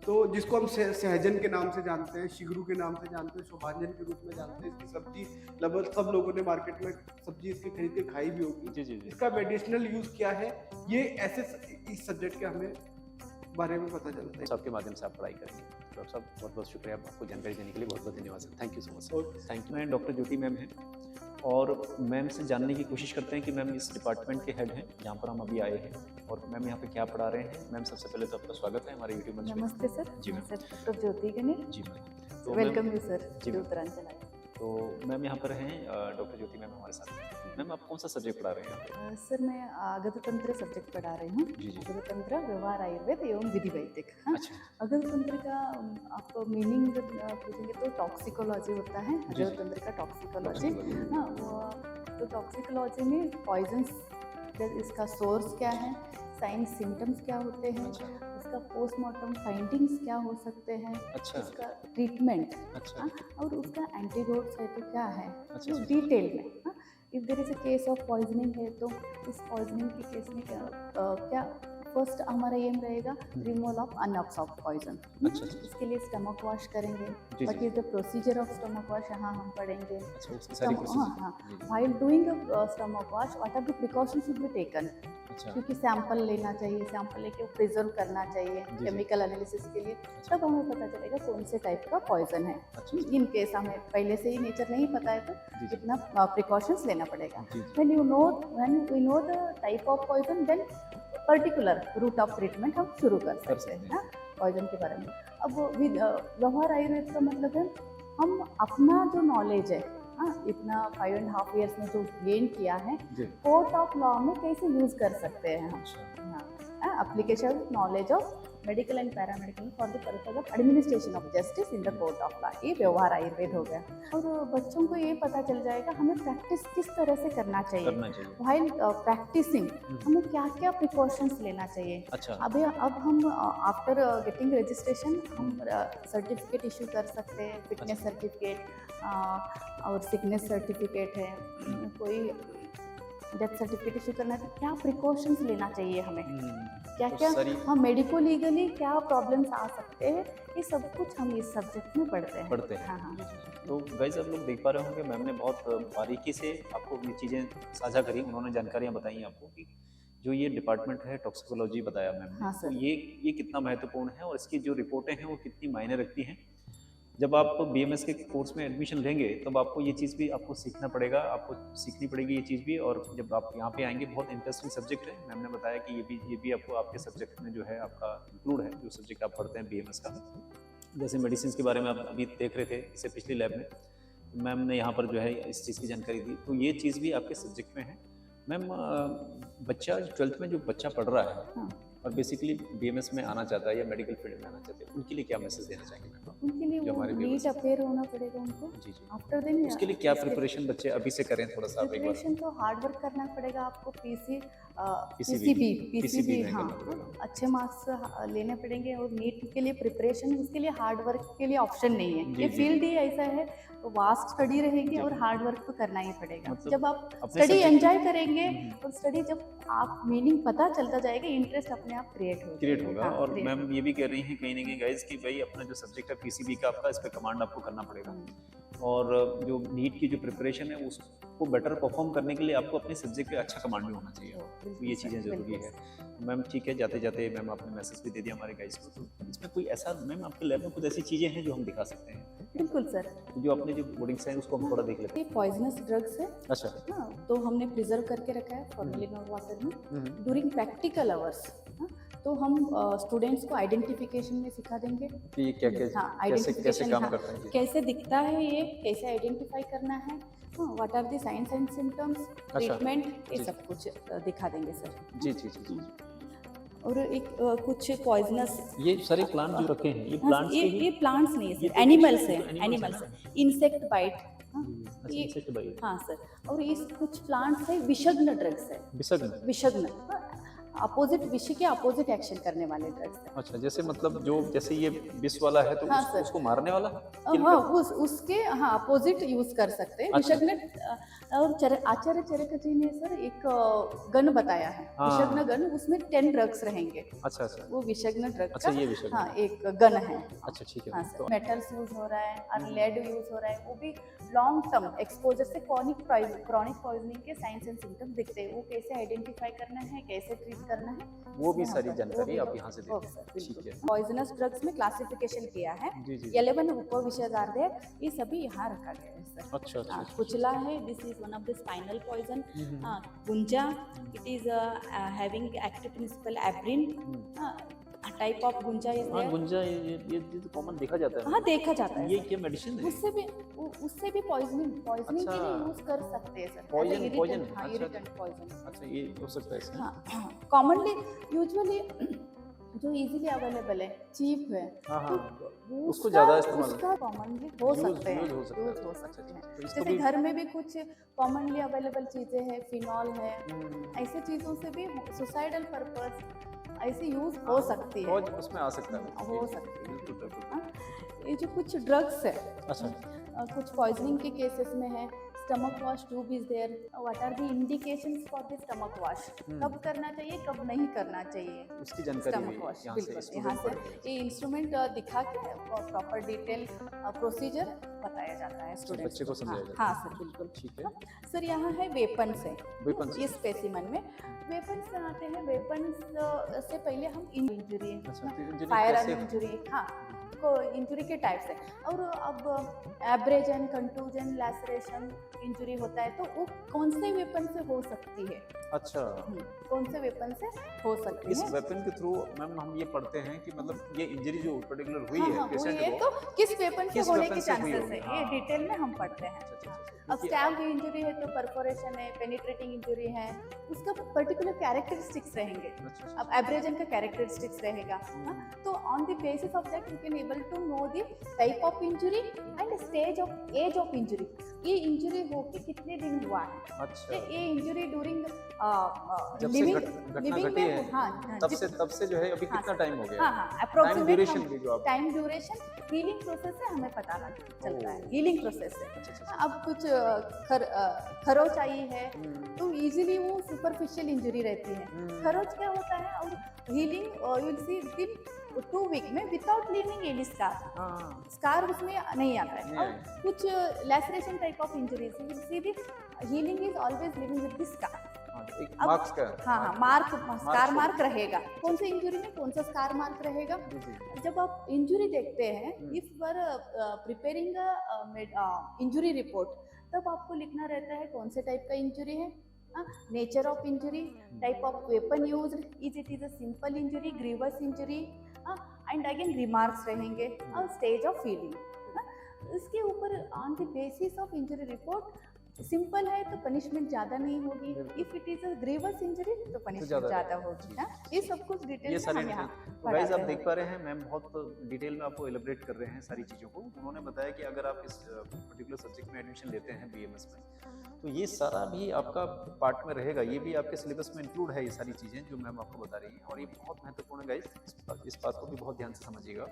तो जिसको हम सहजन के नाम से जानते हैं, शिगरू के नाम से जानते हैं, शोभांजन के रूप में जानते हैं। इसकी सब्जी लगभग सब लोगों ने मार्केट में सब्जी इसकी खरीद के खाई भी होगी। जी जी जी। इसका मेडिसिनल यूज क्या है, ये ऐसे इस सब्जेक्ट के हमें बारे में पता चलता है। सबके माध्यम से आप पढ़ाई करेंगे। डॉक्टर साहब बहुत बहुत शुक्रिया आपको जानकारी देने के लिए, बहुत बहुत धन्यवाद sir. Thank you so much sir. Thank you. Doctor Jyoti ma'am हैं और मैम से जानने की कोशिश करते हैं कि मैम इस डिपार्टमेंट के हेड हैं जहाँ पर हम अभी आए हैं, और मैम यहाँ पे क्या पढ़ा रहे हैं। मैम सबसे पहले तो आपका स्वागत है हमारे यूट्यूब मंच में। नमस्ते सर। जी ma'am. Sir doctor Jyoti Ganesh, जी मैम। तो welcome you sir ji to ma'am. Uttaranchal आए। तो मैम यहाँ पर हैं डॉक्टर ज्योति मैम हमारे साथ। मैम आप कौन सा सब्जेक्ट पढ़ा रहे हैं यहाँ पे? सर मैं आगत तंत्र सब्जेक्ट पढ़ा रही हूँ। जी जी। आगत तंत्र, व्यवहार आयुर्वेद एवं विधि वैदिक। हाँ, अच्छा। आगत तंत्र का आप मीनिंग पूछेंगे तो टॉक्सिकोलॉजी होता है। जी, आगत जी। तंत्र का टॉक्सिकोलॉजी। Toxicology। हाँ, तो टॉक्सिकोलॉजी में पॉइजन्स, इसका सोर्स क्या है, साइन सिम्टम्स क्या होते हैं, अच्छा इसका पोस्टमार्टम फाइंडिंग्स क्या हो सकते हैं, अच्छा इसका ट्रीटमेंट, अच्छा हाँ, और उसका एंटीडोट्स है तो क्या है, अच्छा, जो अच्छा। डिटेल में, हाँ, if there is a case of poisoning है तो इस पॉइजनिंग के केस में क्या फर्स्ट हमारा एम रहेगा रिमूवल ऑफ अनअब्सॉर्ब्ड पॉइजन। अच्छा, अच्छा। इसके लिए स्टमक वॉश करेंगे। जी, व्हाट जी। Is the procedure of stomach wash, यहाँ हम पढ़ेंगे। अच्छा, उसकी सारी हाँ प्रोसेस। हाँ, जी, जी। While doing stomach wash what are the precautions should be taken, अच्छा, क्योंकि सैंपल लेना चाहिए, सैंपल लेके प्रिजर्व करना चाहिए जी। केमिकल एनालिसिस के लिए, तब हमें पता चलेगा कौन से टाइप का पॉइजन है। अच्छा, इन केस हमें पहले से ही नेचर नहीं पता है जी, तो जी। कितना प्रिकॉशंस लेना पड़ेगा। जी, जी। when we know the type of poison, then particular route of treatment हम शुरू कर सकते हैं पॉइजन के बारे में। अब व्यवहार आयुर्वेद का मतलब है हम अपना जो नॉलेज है, इतना 5.5 years में जो गेन किया है, जी। कोर्ट ऑफ लॉ में कैसे यूज कर सकते हैं हम। अच्छा, application knowledge of medical and paramedical for the purpose of administration of justice in the court of law, ये व्यवहार आयुर्वेद हो गया। और बच्चों को ये पता चल जाएगा हमें प्रैक्टिस किस तरह से करना चाहिए, करना चाहिए। व्हाइल प्रैक्टिसिंग हमें क्या क्या प्रिकॉशंस लेना चाहिए। अच्छा, अब हम आफ्टर गेटिंग रजिस्ट्रेशन हम सर्टिफिकेट इशू कर सकते हैं, फिटनेस सर्टिफिकेट और सिकनेस सर्टिफिकेट है, कोई डेथ सर्टिफिकेट इशू करना है तो क्या प्रिकॉशंस लेना चाहिए हमें, क्या तो क्या सारी हम मेडिको लीगली क्या प्रॉब्लम्स आ सकते हैं, ये सब कुछ हम इस सब्जेक्ट में पढ़ते हैं। पढ़ते हैं। हाँ हाँ। जी, जी, जी। तो गाइस आप लोग देख पा रहे होंगे मैम ने बहुत बारीकी से आपको ये चीज़ें साझा करी, उन्होंने जानकारियाँ बताई आपको कि जो ये डिपार्टमेंट है टॉक्सिकोलॉजी बताया मैम ने, हाँ, तो सर। ये कितना महत्वपूर्ण है और इसकी जो रिपोर्टें हैं वो कितनी मायने रखती हैं। जब आप बीएमएस के कोर्स में एडमिशन लेंगे तब आपको ये चीज़ भी आपको सीखना पड़ेगा, आपको सीखनी पड़ेगी ये चीज़ भी। और जब आप यहाँ पे आएंगे बहुत इंटरेस्टिंग सब्जेक्ट है, मैम ने बताया कि ये भी आपको आपके सब्जेक्ट में जो है आपका इंक्लूड है, जो सब्जेक्ट आप पढ़ते हैं बीएमएस का। जैसे मेडिसिन के बारे में आप अभी देख रहे थे इससे पिछली लैब में, तो मैम ने यहाँ पर जो है इस चीज़ की जानकारी दी, तो ये चीज़ भी आपके सब्जेक्ट में है। मैम बच्चा 12th में जो बच्चा पढ़ रहा है हाँ। और बेसिकली बीएमएस में आना चाहता है या मेडिकल फील्ड में आना चाहते हैं, उनके लिए क्या मैसेज देना चाहेंगे मैम? उनके लिए जो वो हमारे नीट viewers हैं। अपेयर होना पड़ेगा उनको। जी, जी। आफ्टर देन उसके लिए क्या प्रिपरेशन बच्चे अभी से करें, थोड़ा सा आप एक बार? प्रिपरेशन तो हार्ड वर्क करना पड़ेगा आपको। PCB पीसीबी में हाँ, करना पड़ेगा। अच्छे मार्क्स लेने पड़ेंगे। और नीट के लिए प्रिपरेशन, उसके लिए हार्ड वर्क के लिए ऑप्शन नहीं है। जी, ये जी, फील्ड ही ऐसा है, वास्ट स्टडी रहेगी जी। और हार्ड वर्क तो करना ही पड़ेगा। मतलब जब आप अपने स्टडी subject- एंजॉय करेंगे हम्म। और स्टडी जब आप मीनिंग पता चलता जाएगा, इंटरेस्ट अपने आप क्रिएट होगा। और मैम ये भी कह रही हैं कहीं ना कहीं गाइज कि भाई अपना जो सब्जेक्ट है पीसीबी का आपका, इस पे कमांड आपको करना पड़ेगा। और जो नीट की जो प्रिपरेशन है उसको बेटर परफॉर्म करने के लिए आपको अपने सब्जेक्ट पे अच्छा कमांड भी होना चाहिए, तो ये चीज़ें ज़रूरी है। मैम ठीक है, जाते जाते मैम आपने मैसेज भी दे दिया हमारे गाइज को, तो इसमें कोई ऐसा मैम आपके लैब में कुछ ऐसी चीज़ें हैं जो हम दिखा सकते हैं? बिल्कुल सर। जो अपने जो बोर्डिंग्स हैं उसको हम थोड़ा देख लेते ये पॉइजनस ड्रग्स है। अच्छा। हाँ, तो हमने प्रिजर्व करके रखा है फॉर्मेलिन और वाटर में ड्यूरिंग प्रैक्टिकल आवर्स। तो हम स्टूडेंट्स को आइडेंटिफिकेशन में सिखा देंगे कि ये क्या क्या हाँ, कैसे identification, काम हाँ, करता है? कैसे दिखता है ये, कैसे आइडेंटिफाई करना है, what are the signs and symptoms, treatment, ये जी। सब कुछ दिखा देंगे सर। जी जी जी जी। और एक कुछ पॉइजनस, ये सारे प्लांट जो रखे हैं ये प्लांट्स के ये ही प्लांट्स नहीं ये है, तो एनिमल्स है, animals एनिमल्स है है, इंसेक्ट बाइट। अच्छा, insect bite। हाँ सर। और इस कुछ प्लांट्स है विषग्न ड्रग्स है, विषग्न। विषग्न अपोजिट, विष के अपोजिट एक्शन करने वाले ड्रग्स है। अच्छा, जैसे मतलब जो जैसे ये विष वाला है तो हाँ, सर। उसको मारने वाला हाँ, उसके हाँ अपोजिट यूज कर सकते हैं। अच्छा। विषग्न और आचार्य चरक जी ने सर एक गन बताया है, हाँ। विषग्न गन, उसमें 10 ड्रग्स रहेंगे। अच्छा अच्छा वो विषग्न ड्रग अच्छा, का ये विषग्न। हाँ एक गन है। अच्छा ठीक है। हाँ तो सर। मेटल्स यूज हो रहा है और लेड यूज हो रहा है, वो भी लॉन्ग टर्म एक्सपोजर से क्रॉनिक पॉइजनिंग के साइंस एंड सिम्टम्स दिखते हैं। वो कैसे आइडेंटिफाई करना है, कैसे ट्रीट करना है, वो भी सारी जानकारी आप यहाँ से दे ओके दें। सर, ठीक है। पॉइजनस ड्रग्स में क्लासिफिकेशन किया है, जी जी। 11 उपविषादार है, ये सभी यहाँ रखा गया है सर। अच्छा अच्छा। हाँ, कुचला है, this is one of the spinal poison. गुंजा, it is having active principle abrin, type of गुंजा इज हाँ देयर। गुंजा ये तो कॉमन देखा जाता है। हाँ देखा जाता है ये सर। क्या मेडिसिन है? उससे भी पॉइजनिंग के अच्छा। लिए यूज कर सकते हैं सर। Poison, हाँ, अच्छा। Irritant poison. अच्छा, ये हो सकता है इसमें। हाँ, कॉमनली यूजुअली जो इजीली अवेलेबल है, चीप है, हाँ हाँ। वो उसको ज़्यादा इस्तेमाल- उसका कॉमनली हो सकते हैं, यूज हो सकता है। यूज हो अच्छा, सकते अच्छा। हैं। तो इसको जैसे भी घर में भी कुछ कॉमनली अवेलेबल चीजें हैं, फिनॉल है, ऐसे चीजों से भी सुसाइडल पर्पस ऐसे यूज हो सकती है, फौज उसमें आ सकता है। हो सकती है। बिल्कुल बिल्कुल। हाँ, ये जो कुछ ड्रग्स है, अच्छा। कुछ पॉइजनिंग के केसेस में है, stomach wash tube is there. What are the indications for the stomach wash? कब करना चाहिए, कब नहीं करना चाहिए उसकी जानकारी स्टमक भी वॉश। यहाँ से बिल्कुल, यहाँ स्टूडेंट से ये इंस्ट्रूमेंट दिखा के प्रॉपर डिटेल प्रोसीजर बताया जाता है स्टूडेंट बच्चे को समझाया जाता हाँ सर बिल्कुल। ठीक है। सर यहाँ है वेपन्स है Weapons। इस स्पेसिमन में वेपन्स में आते हैं। वेपन्स से पहले हम इंजरी अच्छा, तो injury फायर कैसे- इंजरी हाँ को इंजरी के टाइप्स है। और अब एब्रेजन, कंटूजन, लैसरेशन इंजरी होता है तो वो कौन से वेपन से हो सकती है? अच्छा, कौन से वेपन से हो सकती इस है? वेपन के थ्रू मैम हम ये पढ़ते हैं कि मतलब ये इंजरी जो पर्टिकुलर हुई हाँ, है हाँ, वो पेशेंट ये को, तो किस वेपन से किस होने weapon के से हुई चांसेस होगी, है ये हाँ। डिटेल में हम पढ़ते हैं। अच्छा, अच्छा, अच्छा। अब क्योंकि स्टैब इंजरी है तो परफोरेशन है, पेनिट्रेटिंग इंजरी है, उसका पर्टिकुलर कैरेक्टरिस्टिक्स रहेंगे। अच्छा, अच्छा, अब एब्रेजन का कैरेक्टरिस्टिक्स रहेगा हाँ? तो on the basis of that you can able to know the type of injury and stage of age of injury. ये इंजरी होके कितने दिन हुआ है, अच्छा। ये इंजरी ड्यूरिंग जब से लिविंग घटना लिविंग घटी है में हाँ तब से जो है अभी हाँ, कितना टाइम हो गया? हाँ हाँ टाइम अप्रोक्सीमेट ड्यूरेशन भी जो आप टाइम ड्यूरेशन हीलिंग प्रोसेस से हमें पता चलता है, ओह। हीलिंग प्रोसेस से। अच्छा, अच्छा, अब कुछ खरोच आई है हम्म, तो इजीली वो सुपरफिशियल इंजरी रहती है। खरोच क्या होता है और healing you will see with 2 week में विदाउट लीविंग एनी स्कार, हाँ, स्कार उसमें नहीं आता है। नहीं और आएगा। कुछ laceration type of injuries you will see the healing is always living with the scar. हाँ, एक अब- मार्क्स का हाँ हाँ मार्क स्कार छोड़- मार्क रहेगा। कौन से इंजरी में कौन सा स्कार मार्क रहेगा? जी, जी, जब आप इंजरी देखते हैं, हम्म। If we're preparing injury report, तब आपको लिखना रहता है कौन से टाइप का इंजरी है, nature of injury, type of weapon used, is it is a simple injury, grievous injury, and again remarks रहेंगे और स्टेज ऑफ हीलिंग। इसके ऊपर on the basis of injury report simple है तो पनिशमेंट ज़्यादा नहीं होगी, if it is a grievous injury तो पनिशमेंट ज़्यादा ज़्यादा रहेगी। होगी। हाँ, ये सब कुछ डिटेल ये में सारी हम यहाँ तो गाइस आप पढ़ाते देख हैं। पा रहे हैं मैम बहुत डिटेल में आपको एलिब्रेट कर रहे हैं सारी चीज़ों को। उन्होंने बताया कि अगर आप इस पर्टिकुलर सब्जेक्ट में एडमिशन लेते हैं बीएमएस में तो ये सारा भी आपका पार्ट में रहेगा, ये भी आपके सिलेबस में इंक्लूड है ये सारी चीज़ें जो मैम आपको बता रही हैं और ये बहुत महत्वपूर्ण है गाइस। इस बात को भी बहुत ध्यान से समझिएगा।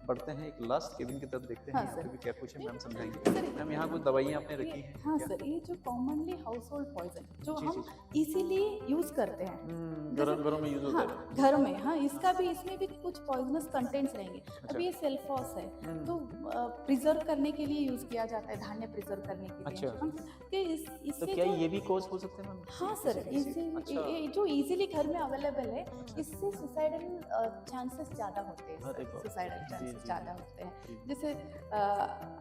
बढ़ते हैं एक लास्ट केबिन की तरफ, देखते हैं हाँ, यहाँ सर। पे भी क्या कुछ है मैम समझाएंगे। मैम यहाँ कुछ दवाइयाँ आपने रखी हैं हाँ क्या? सर, ये जो कॉमनली हाउस होल्ड पॉइजन जो जी, हम जी, इजीली यूज करते हैं घरों में यूज होता हाँ है। घर में, हाँ इसका भी इसमें भी कुछ पॉइजनस कंटेंट्स रहेंगे। अच्छा। अभी ये सेल्फॉस है हम्म, तो प्रिजर्व करने के लिए यूज किया जाता है, धान्य प्रिजर्व करने के लिए। अच्छा। हाँ, कि तो इससे क्या जो ये भी कॉज हो सकते हैं मैम? हाँ सर, किसी- अच्छा। ये जो इजीली घर में अवेलेबल है, इससे सुसाइडल चांसेस ज़्यादा होते हैं अरे बाप रे। सुसाइडल जी, चांसेस जी, ज़्यादा जी। होते हैं। जी। जैसे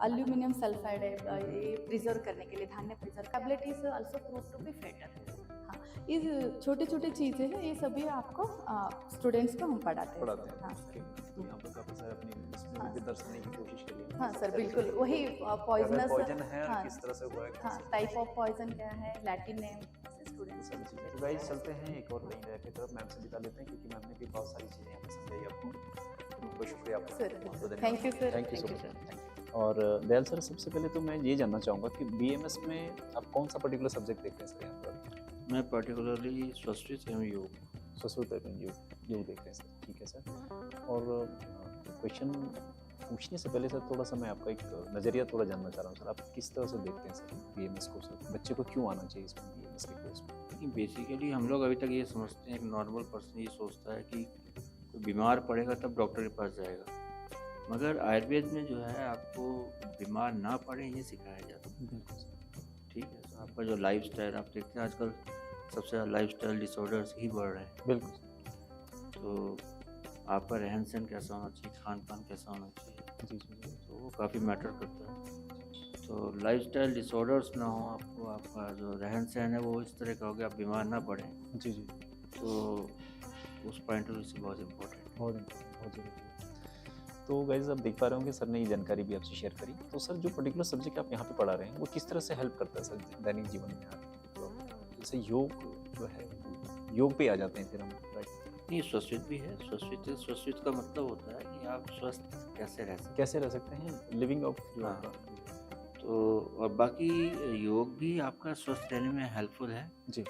एल्यूमिनियम सल्फाइड है, ये प्रिजर्व करने के लिए, धान्य preserve tablet is also prove to be fatal. हाँ, ये छोटे छोटे चीज़ें हैं, ये सभी आपको स्टूडेंट्स को हम पढ़ाते हैं। पढ़ाते हैं। हाँ ओके, तो यहाँ पर काफी सारे अपनी इसमें हाँ। भी दर्शाने की कोशिश करिए। हाँ सर बिल्कुल, वही पॉइजनस पॉइजन है हाँ, और किस तरह से हुआ है हाँ टाइप ऑफ पॉइजन क्या है, लैटिन नेम, स्टूडेंट्स सारी चीजें। तो गाइस चलते हैं एक और नई लैब की तरफ, मैम से विदा लेते हैं क्योंकि मैम ने भी बहुत सारी चीजें यहाँ पे समझाई आपको। बहुत शुक्रिया आपका। सर, बहुत बहुत thank you sir, thank you so thank you much. Sir. और दयाल सर, सबसे पहले तो मैं ये जानना चाहूँगा कि बीएमएस में आप कौन सा पर्टिकुलर सब्जेक्ट देखते हैं सर यहाँ पर? मैं पर्टिकुलरली संस्कृत एवं योग। संस्कृत एवं योग देख रहे हैं सर, ठीक है सर। और क्वेश्चन पूछने से पहले सर थोड़ा सा मैं आपका एक नज़रिया थोड़ा जानना चाह रहा हूँ सर, आप किस तरह से देखते हैं सर बीएमएस को? सर बच्चे को क्यों आना चाहिए इसमें, बीएमएस के कोर्स में? लेकिन बेसिकली हम लोग अभी तक ये समझते हैं, एक नॉर्मल पर्सन ये सोचता है कि कोई बीमार पड़ेगा तब डॉक्टर के पास जाएगा, मगर आयुर्वेद में जो है आपको बीमार ना पड़े ये सिखाया जाता है। ठीक है, तो आपका जो लाइफस्टाइल आप देखते हैं आजकल सबसे ज़्यादा लाइफस्टाइल डिसऑर्डर्स ही बढ़ रहे हैं। बिल्कुल। तो आपका रहन सहन कैसा होना चाहिए, खान पान कैसा होना चाहिए, जी जी जी। तो वो काफ़ी मैटर करता है। तो लाइफस्टाइल डिसऑर्डर्स ना हो आपको, आपका जो रहन सहन है वो इस तरह का हो कि आप बीमार ना पड़ें, जी जी, तो उस पॉइंट ऑफ व्यू से बहुत इम्पोर्टेंट है। बहुत इम्पोर्टेंट, बहुत जरूरी है। तो गाइज आप देख पा रहे होंगे सर ने ये जानकारी भी आपसे शेयर करी। तो सर जो पर्टिकुलर सब्जेक्ट आप यहाँ पे पढ़ा रहे हैं वो किस तरह से हेल्प करता है सर दैनिक जीवन में? तो जैसे योग जो है, योग पे आ जाते हैं फिर हम, राइट? नहीं, स्वस्वित भी है। स्वस्वित का मतलब होता है कि आप स्वस्थ कैसे रह सकते कैसे रह सकते हैं, लिविंग ऑफ जो हाँ। आपका। तो और बाकी योग भी आपका स्वस्थ रहने में हेल्पफुल है, जी,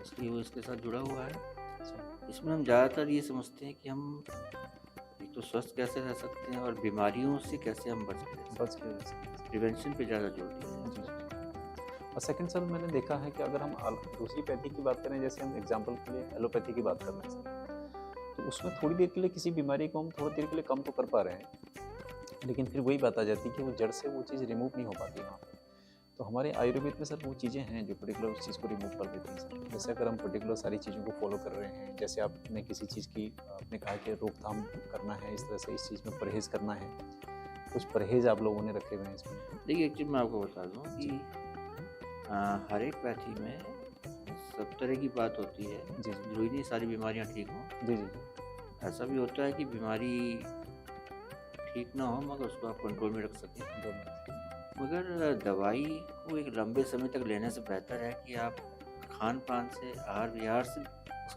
इसलिए वो इसके साथ जुड़ा हुआ है। अच्छा, इसमें हम ज़्यादातर ये समझते हैं कि हम एक तो स्वस्थ कैसे रह सकते हैं और बीमारियों से कैसे हम बच सकते हैं। बच के रह सकते हैं। प्रिवेंशन पे ज़्यादा जोर दिया है। जी। और सेकंड सर मैंने देखा है कि अगर हम दूसरी पैथी की बात करें, जैसे हम एग्जांपल के लिए एलोपैथी की बात कर रहे हैं सर, तो उसमें थोड़ी देर के लिए किसी बीमारी को हम थोड़ी देर के लिए कम तो कर पा रहे हैं, लेकिन फिर वही बात आ जाती है कि वो जड़ से वो चीज़ रिमूव नहीं हो पाती वहाँ पर। तो हमारे आयुर्वेद में सर वो चीज़ें हैं जो पर्टिकुलर उस चीज़ को रिमूव कर देती हैं सर। जैसे अगर हम पर्टिकुलर सारी चीज़ों को फॉलो कर रहे हैं, जैसे आपने किसी चीज़ की आपने कहा कि रोकथाम करना है, इस तरह से इस चीज़ में परहेज़ करना है, कुछ परहेज़ आप लोगों ने रखे हुए हैं इसमें? देखिए एक चीज़ मैं आपको बता दूँ कि हर एक पैथी में सब तरह की बात होती है। जी, जी। जरूरी नहीं सारी बीमारियाँ ठीक हों। जी, जी। ऐसा भी होता है कि बीमारी ठीक ना हो मगर उसको आप कंट्रोल में रख सकें। मगर दवाई को एक लंबे समय तक लेने से बेहतर है कि आप खान पान से, आहार विहार से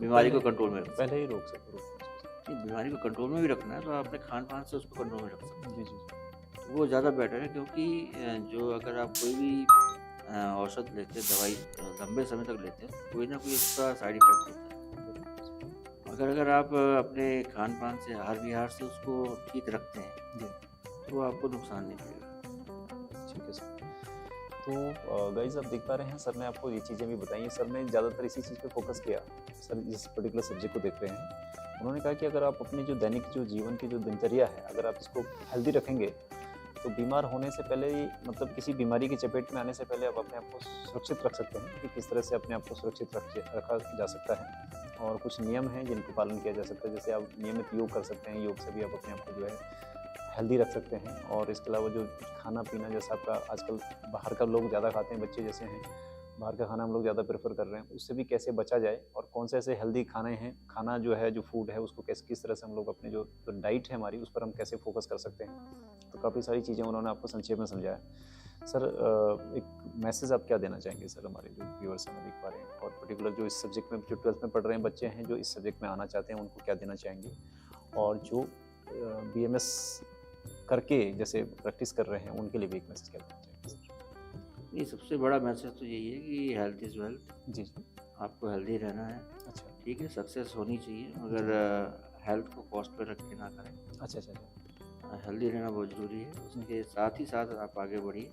बीमारी को कंट्रोल में रख सकें। पहले ही रोक सकते। नहीं, बीमारी को कंट्रोल में भी रखना है तो आप अपने खान पान से उसको कंट्रोल में रख सकते जी, जी। हैं। वो ज़्यादा बेटर है, क्योंकि जो अगर आप कोई भी औषध लेते हैं, दवाई लंबे समय तक लेते हैं, कोई ना कोई उसका साइड इफेक्ट होता है। अगर आप अपने खान पान से, आहार विहार से उसको ठीक रखते हैं तो आपको नुकसान नहीं पड़ेगा। ठीक है सर। तो गाइज आप देख पा रहे हैं, सर ने आपको ये चीज़ें भी बताई हैं। सर ने ज़्यादातर इसी चीज़ पे फोकस किया। सर जिस पर्टिकुलर सब्जेक्ट को देख रहे हैं, उन्होंने कहा कि अगर आप अपनी जो दैनिक जो जीवन की जो दिनचर्या है, अगर आप इसको हेल्दी रखेंगे तो बीमार होने से पहले ही, मतलब किसी बीमारी की चपेट में आने से पहले आप अपने आप को सुरक्षित रख सकते हैं कि किस तरह से अपने आप को सुरक्षित रखा जा सकता है। और कुछ नियम हैं जिनको पालन किया जा सकता है, जैसे आप नियमित योग कर सकते हैं, योग से भी आप अपने आप को जो है हेल्दी रख सकते हैं। और इसके अलावा जो खाना पीना, जैसा आपका आजकल बाहर का लोग ज़्यादा खाते हैं, बच्चे जैसे हैं, बाहर का खाना हम लोग ज़्यादा प्रेफर कर रहे हैं, उससे भी कैसे बचा जाए और कौन से ऐसे हेल्दी खाने हैं, खाना जो है, जो फूड है, उसको किस तरह से हम लोग अपने जो डाइट है हमारी, उस पर हम कैसे फोकस कर सकते हैं। तो काफ़ी सारी चीज़ें उन्होंने आपको संक्षेप में समझाया। सर एक मैसेज आप क्या देना चाहेंगे सर हमारे जो व्यूअर्स हैं देख पा रहे हैं, और पर्टिकुलर जो इस सब्जेक्ट में, जो 12th में पढ़ रहे हैं बच्चे हैं, जो इस सब्जेक्ट में आना चाहते हैं, उनको क्या देना चाहेंगे? और जो BMS करके जैसे प्रैक्टिस कर रहे हैं, उनके लिए भी एक मैसेज क्या देना चाहेंगे सर? ये सबसे बड़ा मैसेज तो यही है कि हेल्थ इज़ वेल्थ। जी, जी। आपको हेल्दी रहना है। अच्छा, ठीक है, सक्सेस होनी चाहिए, मगर हेल्थ को कॉस्ट पे रख के ना करें। अच्छा, अच्छा, अच्छा। हेल्दी रहना बहुत ज़रूरी है, उसके साथ ही साथ आप आगे बढ़िए।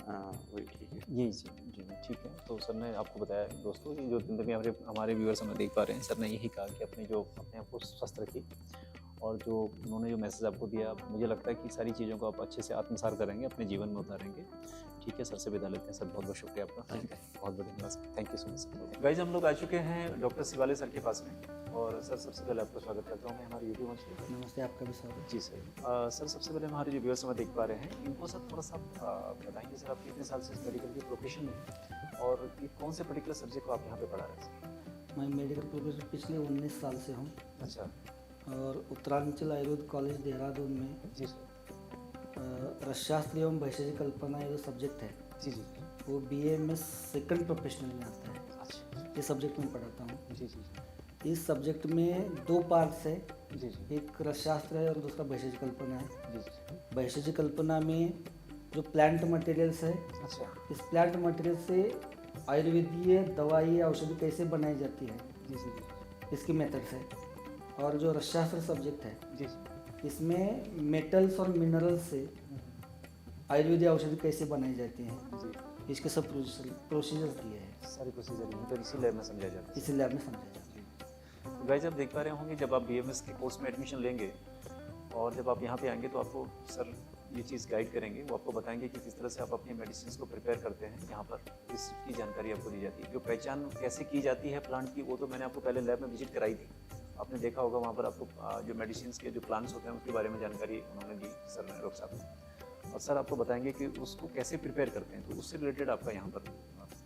वही ठीक है। यही जी, जी ठीक है। तो सर ने आपको बताया दोस्तों, ये जो जितने भी हमारे व्यूअर्स हमें देख पा रहे हैं, सर ने यही कहा कि अपने आप को स्वस्थ रखिए। और जो उन्होंने जो मैसेज आपको दिया, मुझे लगता है कि सारी चीज़ों को आप अच्छे से आत्मसात करेंगे, अपने जीवन में उतारेंगे। ठीक है, सर से विदा लेते हैं। सर बहुत बहुत शुक्रिया आपका, बहुत बहुत धन्यवाद, thank you so much sir. Guys हम लोग आ चुके हैं डॉक्टर शिवाले सर के पास में, और सर सबसे पहले आपका स्वागत करता हूँ मैं हमारे यूट्यूब मंच पर। नमस्ते, आपका भी स्वागत। जी सर। सर सबसे पहले हमारे जो व्यूअर्स हमें देख पा रहे हैं, इनको सर थोड़ा सा बताएंगे सर, आप कितने साल से मेडिकल के प्रोफेशन में हैं, और ये कौन से पर्टिकुलर सब्जेक्ट को आप यहाँ पे पढ़ा रहे हैं सर? मैं मेडिकल प्रोफेसर पिछले 19 साल से हूँ, अच्छा और उत्तरांचल आयुर्वेद कॉलेज देहरादून में जी सर। रसशास्त्र एवं भैषज कल्पना ये जो सब्जेक्ट है, जी जी। वो BAMS सेकंड प्रोफेशनल में आता है। अच्छा ये सब्जेक्ट मैं पढ़ाता हूँ। जी जी इस सब्जेक्ट में 2 पार्ट्स है, जी जी एक रसशास्त्र है और दूसरा भैषज कल्पना है। जी जी। भैषज कल्पना में जो प्लांट मटेरियल्स है, अच्छा इस प्लांट मटेरियल से आयुर्वेदीय दवाई औषधि कैसे बनाई जाती है, जी जी जी इसकी मेथड्स है। और जो रसशास्त्र सब्जेक्ट है, जी जी। इसमें मेटल्स और मिनरल्स से आयुर्वेदिक औषधि कैसे बनाई जाती हैं, जी इसके सब प्रोसीजर्स दिए हैं। सारी प्रोसीजर यहीं पर इसी लैब में समझाया जाता है। इसी लैब में समझा जाता है। तो गाइस आप देख पा रहे होंगे, जब आप BMS के कोर्स में एडमिशन लेंगे और जब आप यहाँ पे आएंगे तो आपको सर ये चीज़ गाइड करेंगे, वो आपको बताएंगे कि किस तरह से आप अपनी मेडिसिन को प्रिपेयर करते हैं। यहाँ पर इसकी जानकारी आपको दी जाती है। जो पहचान कैसे की जाती है प्लांट की, वो तो मैंने आपको पहले लैब में विजिट कराई थी, आपने देखा होगा। वहाँ पर आपको जो मेडिसिन के जो प्लांट्स होते हैं उसके बारे में जानकारी उन्होंने दी सर ने, डॉक्टर साहब। और सर आपको बताएंगे कि उसको कैसे प्रिपेयर करते हैं, तो उससे रिलेटेड आपका यहाँ पर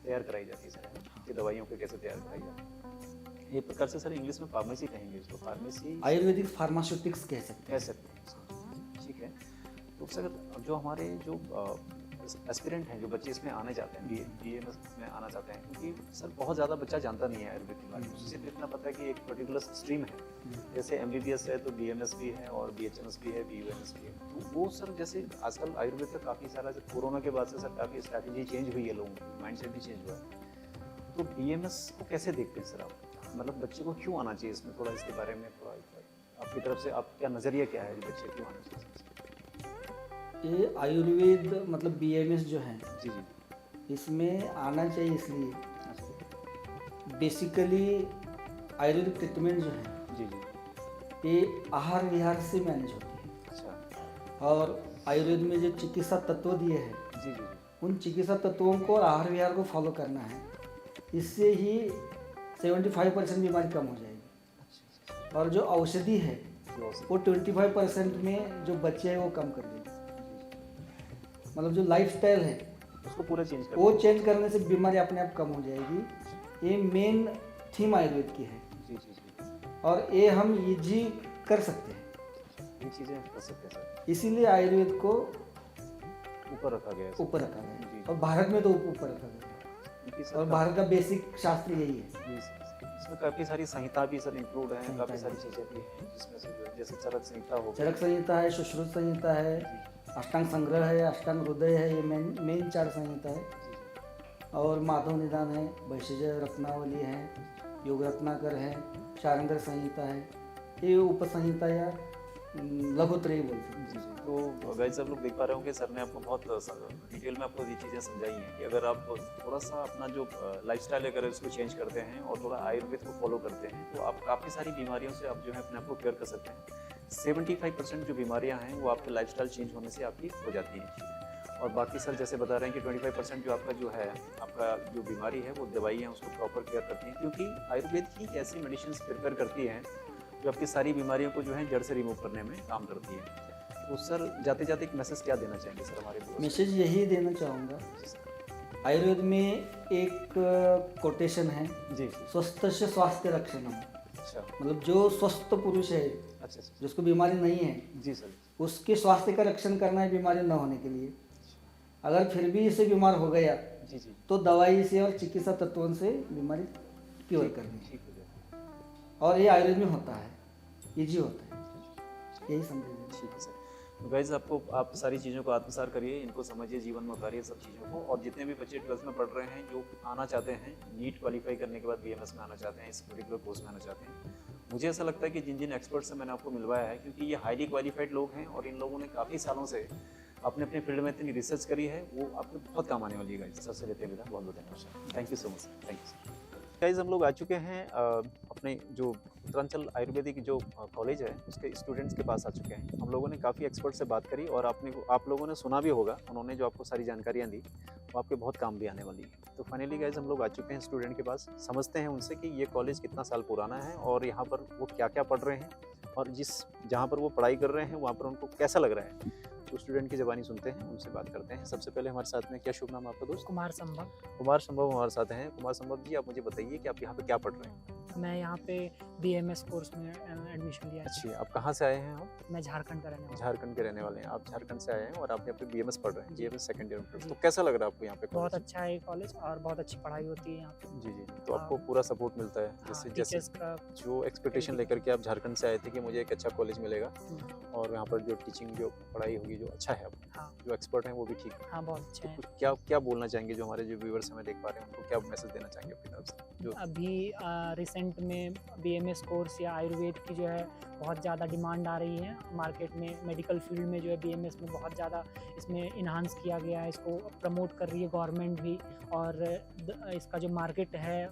तैयार कराई जाती है सर, कि दवाइयों को कैसे तैयार कराई जाती है। एक प्रकार से सर इंग्लिश में फार्मेसी कहेंगे इसको, फार्मेसी आयुर्वेदिक फार्मास्यूटिक्स कह सकते कह सकते हैं। ठीक है, तो सर जो हमारे जो एस्पिरेंट हैं, जो बच्चे इसमें आने चाहते हैं, BMS में आना चाहते हैं, क्योंकि सर बहुत ज़्यादा बच्चा जानता नहीं है आयुर्वेद के बारे में। सिर्फ इतना पता है कि एक पर्टिकुलर स्ट्रीम है, जैसे MBBS है तो BMS भी है, और BHMS भी है, BUMS भी है। तो वो सर जैसे आजकल आयुर्वेद का काफ़ी सारा, जब कोरोना के बाद से सर काफ़ी स्ट्रैटेजी चेंज हुई है, लोगों की माइंड सेट भी चेंज हुआ है। तो BMS को कैसे देखते हैं सर आप, मतलब बच्चे को क्यों आना चाहिए इसमें, थोड़ा इसके बारे में थोड़ा आपकी तरफ से आप क्या नज़रिया क्या है, बच्चे क्यों आना चाहिए? ये आयुर्वेद मतलब BMS जो है, जी जी। इसमें आना चाहिए इसलिए बेसिकली आयुर्वेदिक ट्रीटमेंट जो है जी जी। ये आहार विहार से मैनेज होती है। अच्छा। और आयुर्वेद में जो चिकित्सा तत्व दिए हैं जी जी। उन चिकित्सा तत्वों को और आहार विहार को फॉलो करना है, इससे ही 75% बीमारी कम हो जाएगी। और जो औषधि है वो 25% में जो बचे हैं वो कम कर देगी। मतलब जो लाइफस्टाइल है उसको पूरा चेंज कर वो चेंज करने से बीमारी अपने आप कम हो जाएगी। ये मेन थीम आयुर्वेद की है जी जी जी। और ये हम इजी कर सकते हैं, ये चीज़ें कर सकते हैं सर, इसीलिए आयुर्वेद को ऊपर रखा गया है सर। ऊपर रखा गया जी। और भारत में तो ऊपर रखा गया क्योंकि सर और भारत का बेसिक शास्त्र यही है। जी सर, इसमें काफ़ी सारी संहिता भी सर इंक्लूड है, संहिता काफ़ी सारी है। चीज़ें भी हैं जिसमें से जैसे चरक संहिता हो गई। चरक संहिता है, सुश्रुत संहिता है, अष्टांग संग्रह है, अष्टांग हृदय है, ये मेन 4 संहिता है। और माधव निदान है, वैशज रत्नावली है, योग रत्नाकर है, शारंगर संहिता है, ये उपसंहिता या लघुत्रयी बोल सकते जी जी। तो गाइस सब लोग देख पा रहे होंगे सर ने आपको बहुत डिटेल में आपको ये चीज़ें समझाई हैं कि अगर आप थोड़ा सा अपना जो लाइफस्टाइल है अगर उसको चेंज करते हैं और थोड़ा आयुर्वेद को फॉलो करते हैं तो आप काफ़ी सारी बीमारियों से आप जो है अपने आप को क्योर कर सकते हैं। 75% जो बीमारियां हैं वो आपके लाइफस्टाइल चेंज होने से आपकी हो जाती हैं। और बाकी सर जैसे बता रहे हैं कि 25% जो आपका जो है आपका जो बीमारी है वो दवाई है उसको प्रॉपर केयर करती हैं, क्योंकि आयुर्वेद ही ऐसी मेडिसिन प्रिपेयर करती हैं जो आपकी सारी बीमारियों को जो है जड़ से रिमूव करने में काम करती है। तो सर जाते जाते एक मैसेज क्या देना चाहेंगे सर हमारे हैं। मैसेज यही देना चाहूँगा, आयुर्वेद में एक कोटेशन है, जी स्वस्थ से स्वास्थ्य रक्षणम। अच्छा मतलब जो स्वस्थ पुरुष है, अच्छा अच्छा जिसको बीमारी नहीं है, जी सर उसके स्वास्थ्य का रक्षण करना है बीमारी न होने के लिए। अगर फिर भी इसे बीमार हो गया जी जी तो दवाई से और चिकित्सा तत्वों से बीमारी क्योर करनी है। ठीक हो जाए। और ये आयुर्वेद में होता है, इजी होता है, यही समझिए। ठीक है सर। तो गाइज आपको आप सारी चीज़ों को आत्मसात करिए, इनको समझिए, जीवन में उतारिए सब चीज़ों को। और जितने भी बच्चे 12th में पढ़ रहे हैं जो आना चाहते हैं, नीट क्वालिफाई करने के बाद बीएमएस में आना चाहते हैं, इस पर्टिकुलर कोर्स में आना चाहते हैं, मुझे ऐसा लगता है कि जिन जिन एक्सपर्ट से मैंने आपको मिलवाया है, क्योंकि ये हाईली क्वालिफाइड लोग हैं और इन लोगों ने काफ़ी सालों से अपने अपने फील्ड में इतनी रिसर्च करी है, वो आपको बहुत काम आने वाली है गाइज। सबसे लेते हैं विदा, बहुत बहुत धन्यवाद। Thank you so much, thank you sir. Guys हम लोग आ चुके हैं अपने जो उत्तरांचल आयुर्वेदिक जो कॉलेज है उसके स्टूडेंट्स के पास आ चुके हैं। हम लोगों ने काफ़ी एक्सपर्ट से बात करी और आप लोगों ने सुना भी होगा, उन्होंने जो आपको सारी जानकारियाँ दी वो आपके बहुत काम भी आने वाली है। तो फाइनली गाइज हम लोग आ चुके हैं स्टूडेंट के पास, समझते हैं उनसे कि ये कॉलेज कितना साल पुराना है और यहाँ पर वो क्या क्या पढ़ रहे हैं और जहाँ पर वो पढ़ाई कर रहे हैं वहाँ पर उनको कैसा लग रहा है। तो स्टूडेंट की ज़बानी सुनते हैं, उनसे बात करते हैं। सबसे पहले हमारे साथ में, क्या शुभ नाम आपका दोस्त? कुमार संभव। कुमार संभव हमारे साथ हैं। कुमार संभव जी, आप मुझे बताइए कि आप यहाँ पे क्या पढ़ रहे हैं? मैं यहाँ पे BMS कोर्स में एडमिशन लिया है। अच्छी, आप कहाँ से आए हैं? आप मैं झारखंड का रहने वाला हूँ। झारखंड के रहने वाले हैं। आप झारखंड से आए हैं और आप यहाँ पे BMS पढ़ रहे हैं, जी। BMS सेकंड ईयर में। जी। तो कैसा लग रहा है आपको यहाँ पे बहुत कॉलेज? अच्छा है ये कॉलेज और बहुत अच्छी पढ़ाई होती है यहाँ पे। जी जी। तो हाँ। आपको पूरा सपोर्ट मिलता है, जैसे हाँ, जैसे टीचर्स का जो एक्सपेक्टेशन लेकर के आप झारखंड से आए थे कि मुझे एक अच्छा कॉलेज मिलेगा और यहाँ पर जो टीचिंग जो पढ़ाई होगी जो अच्छा है, हाँ। जो एक्सपर्ट हैं वो भी ठीक है। हाँ बहुत अच्छे हैं। तो क्या क्या बोलना चाहेंगे जो हमारे जो व्यूअर्स हमें देख पा रहे हैं उनको क्या मैसेज देना चाहेंगे अपनी तरफ से? जो अभी रिसेंट में BMS कोर्स या आयुर्वेद की जो है बहुत ज़्यादा डिमांड आ रही है मार्केट में। मेडिकल फील्ड में जो है BMS में बहुत ज़्यादा इसमें इन्हांस किया गया है, इसको प्रमोट कर रही है गवर्नमेंट भी। और इसका जो मार्केट है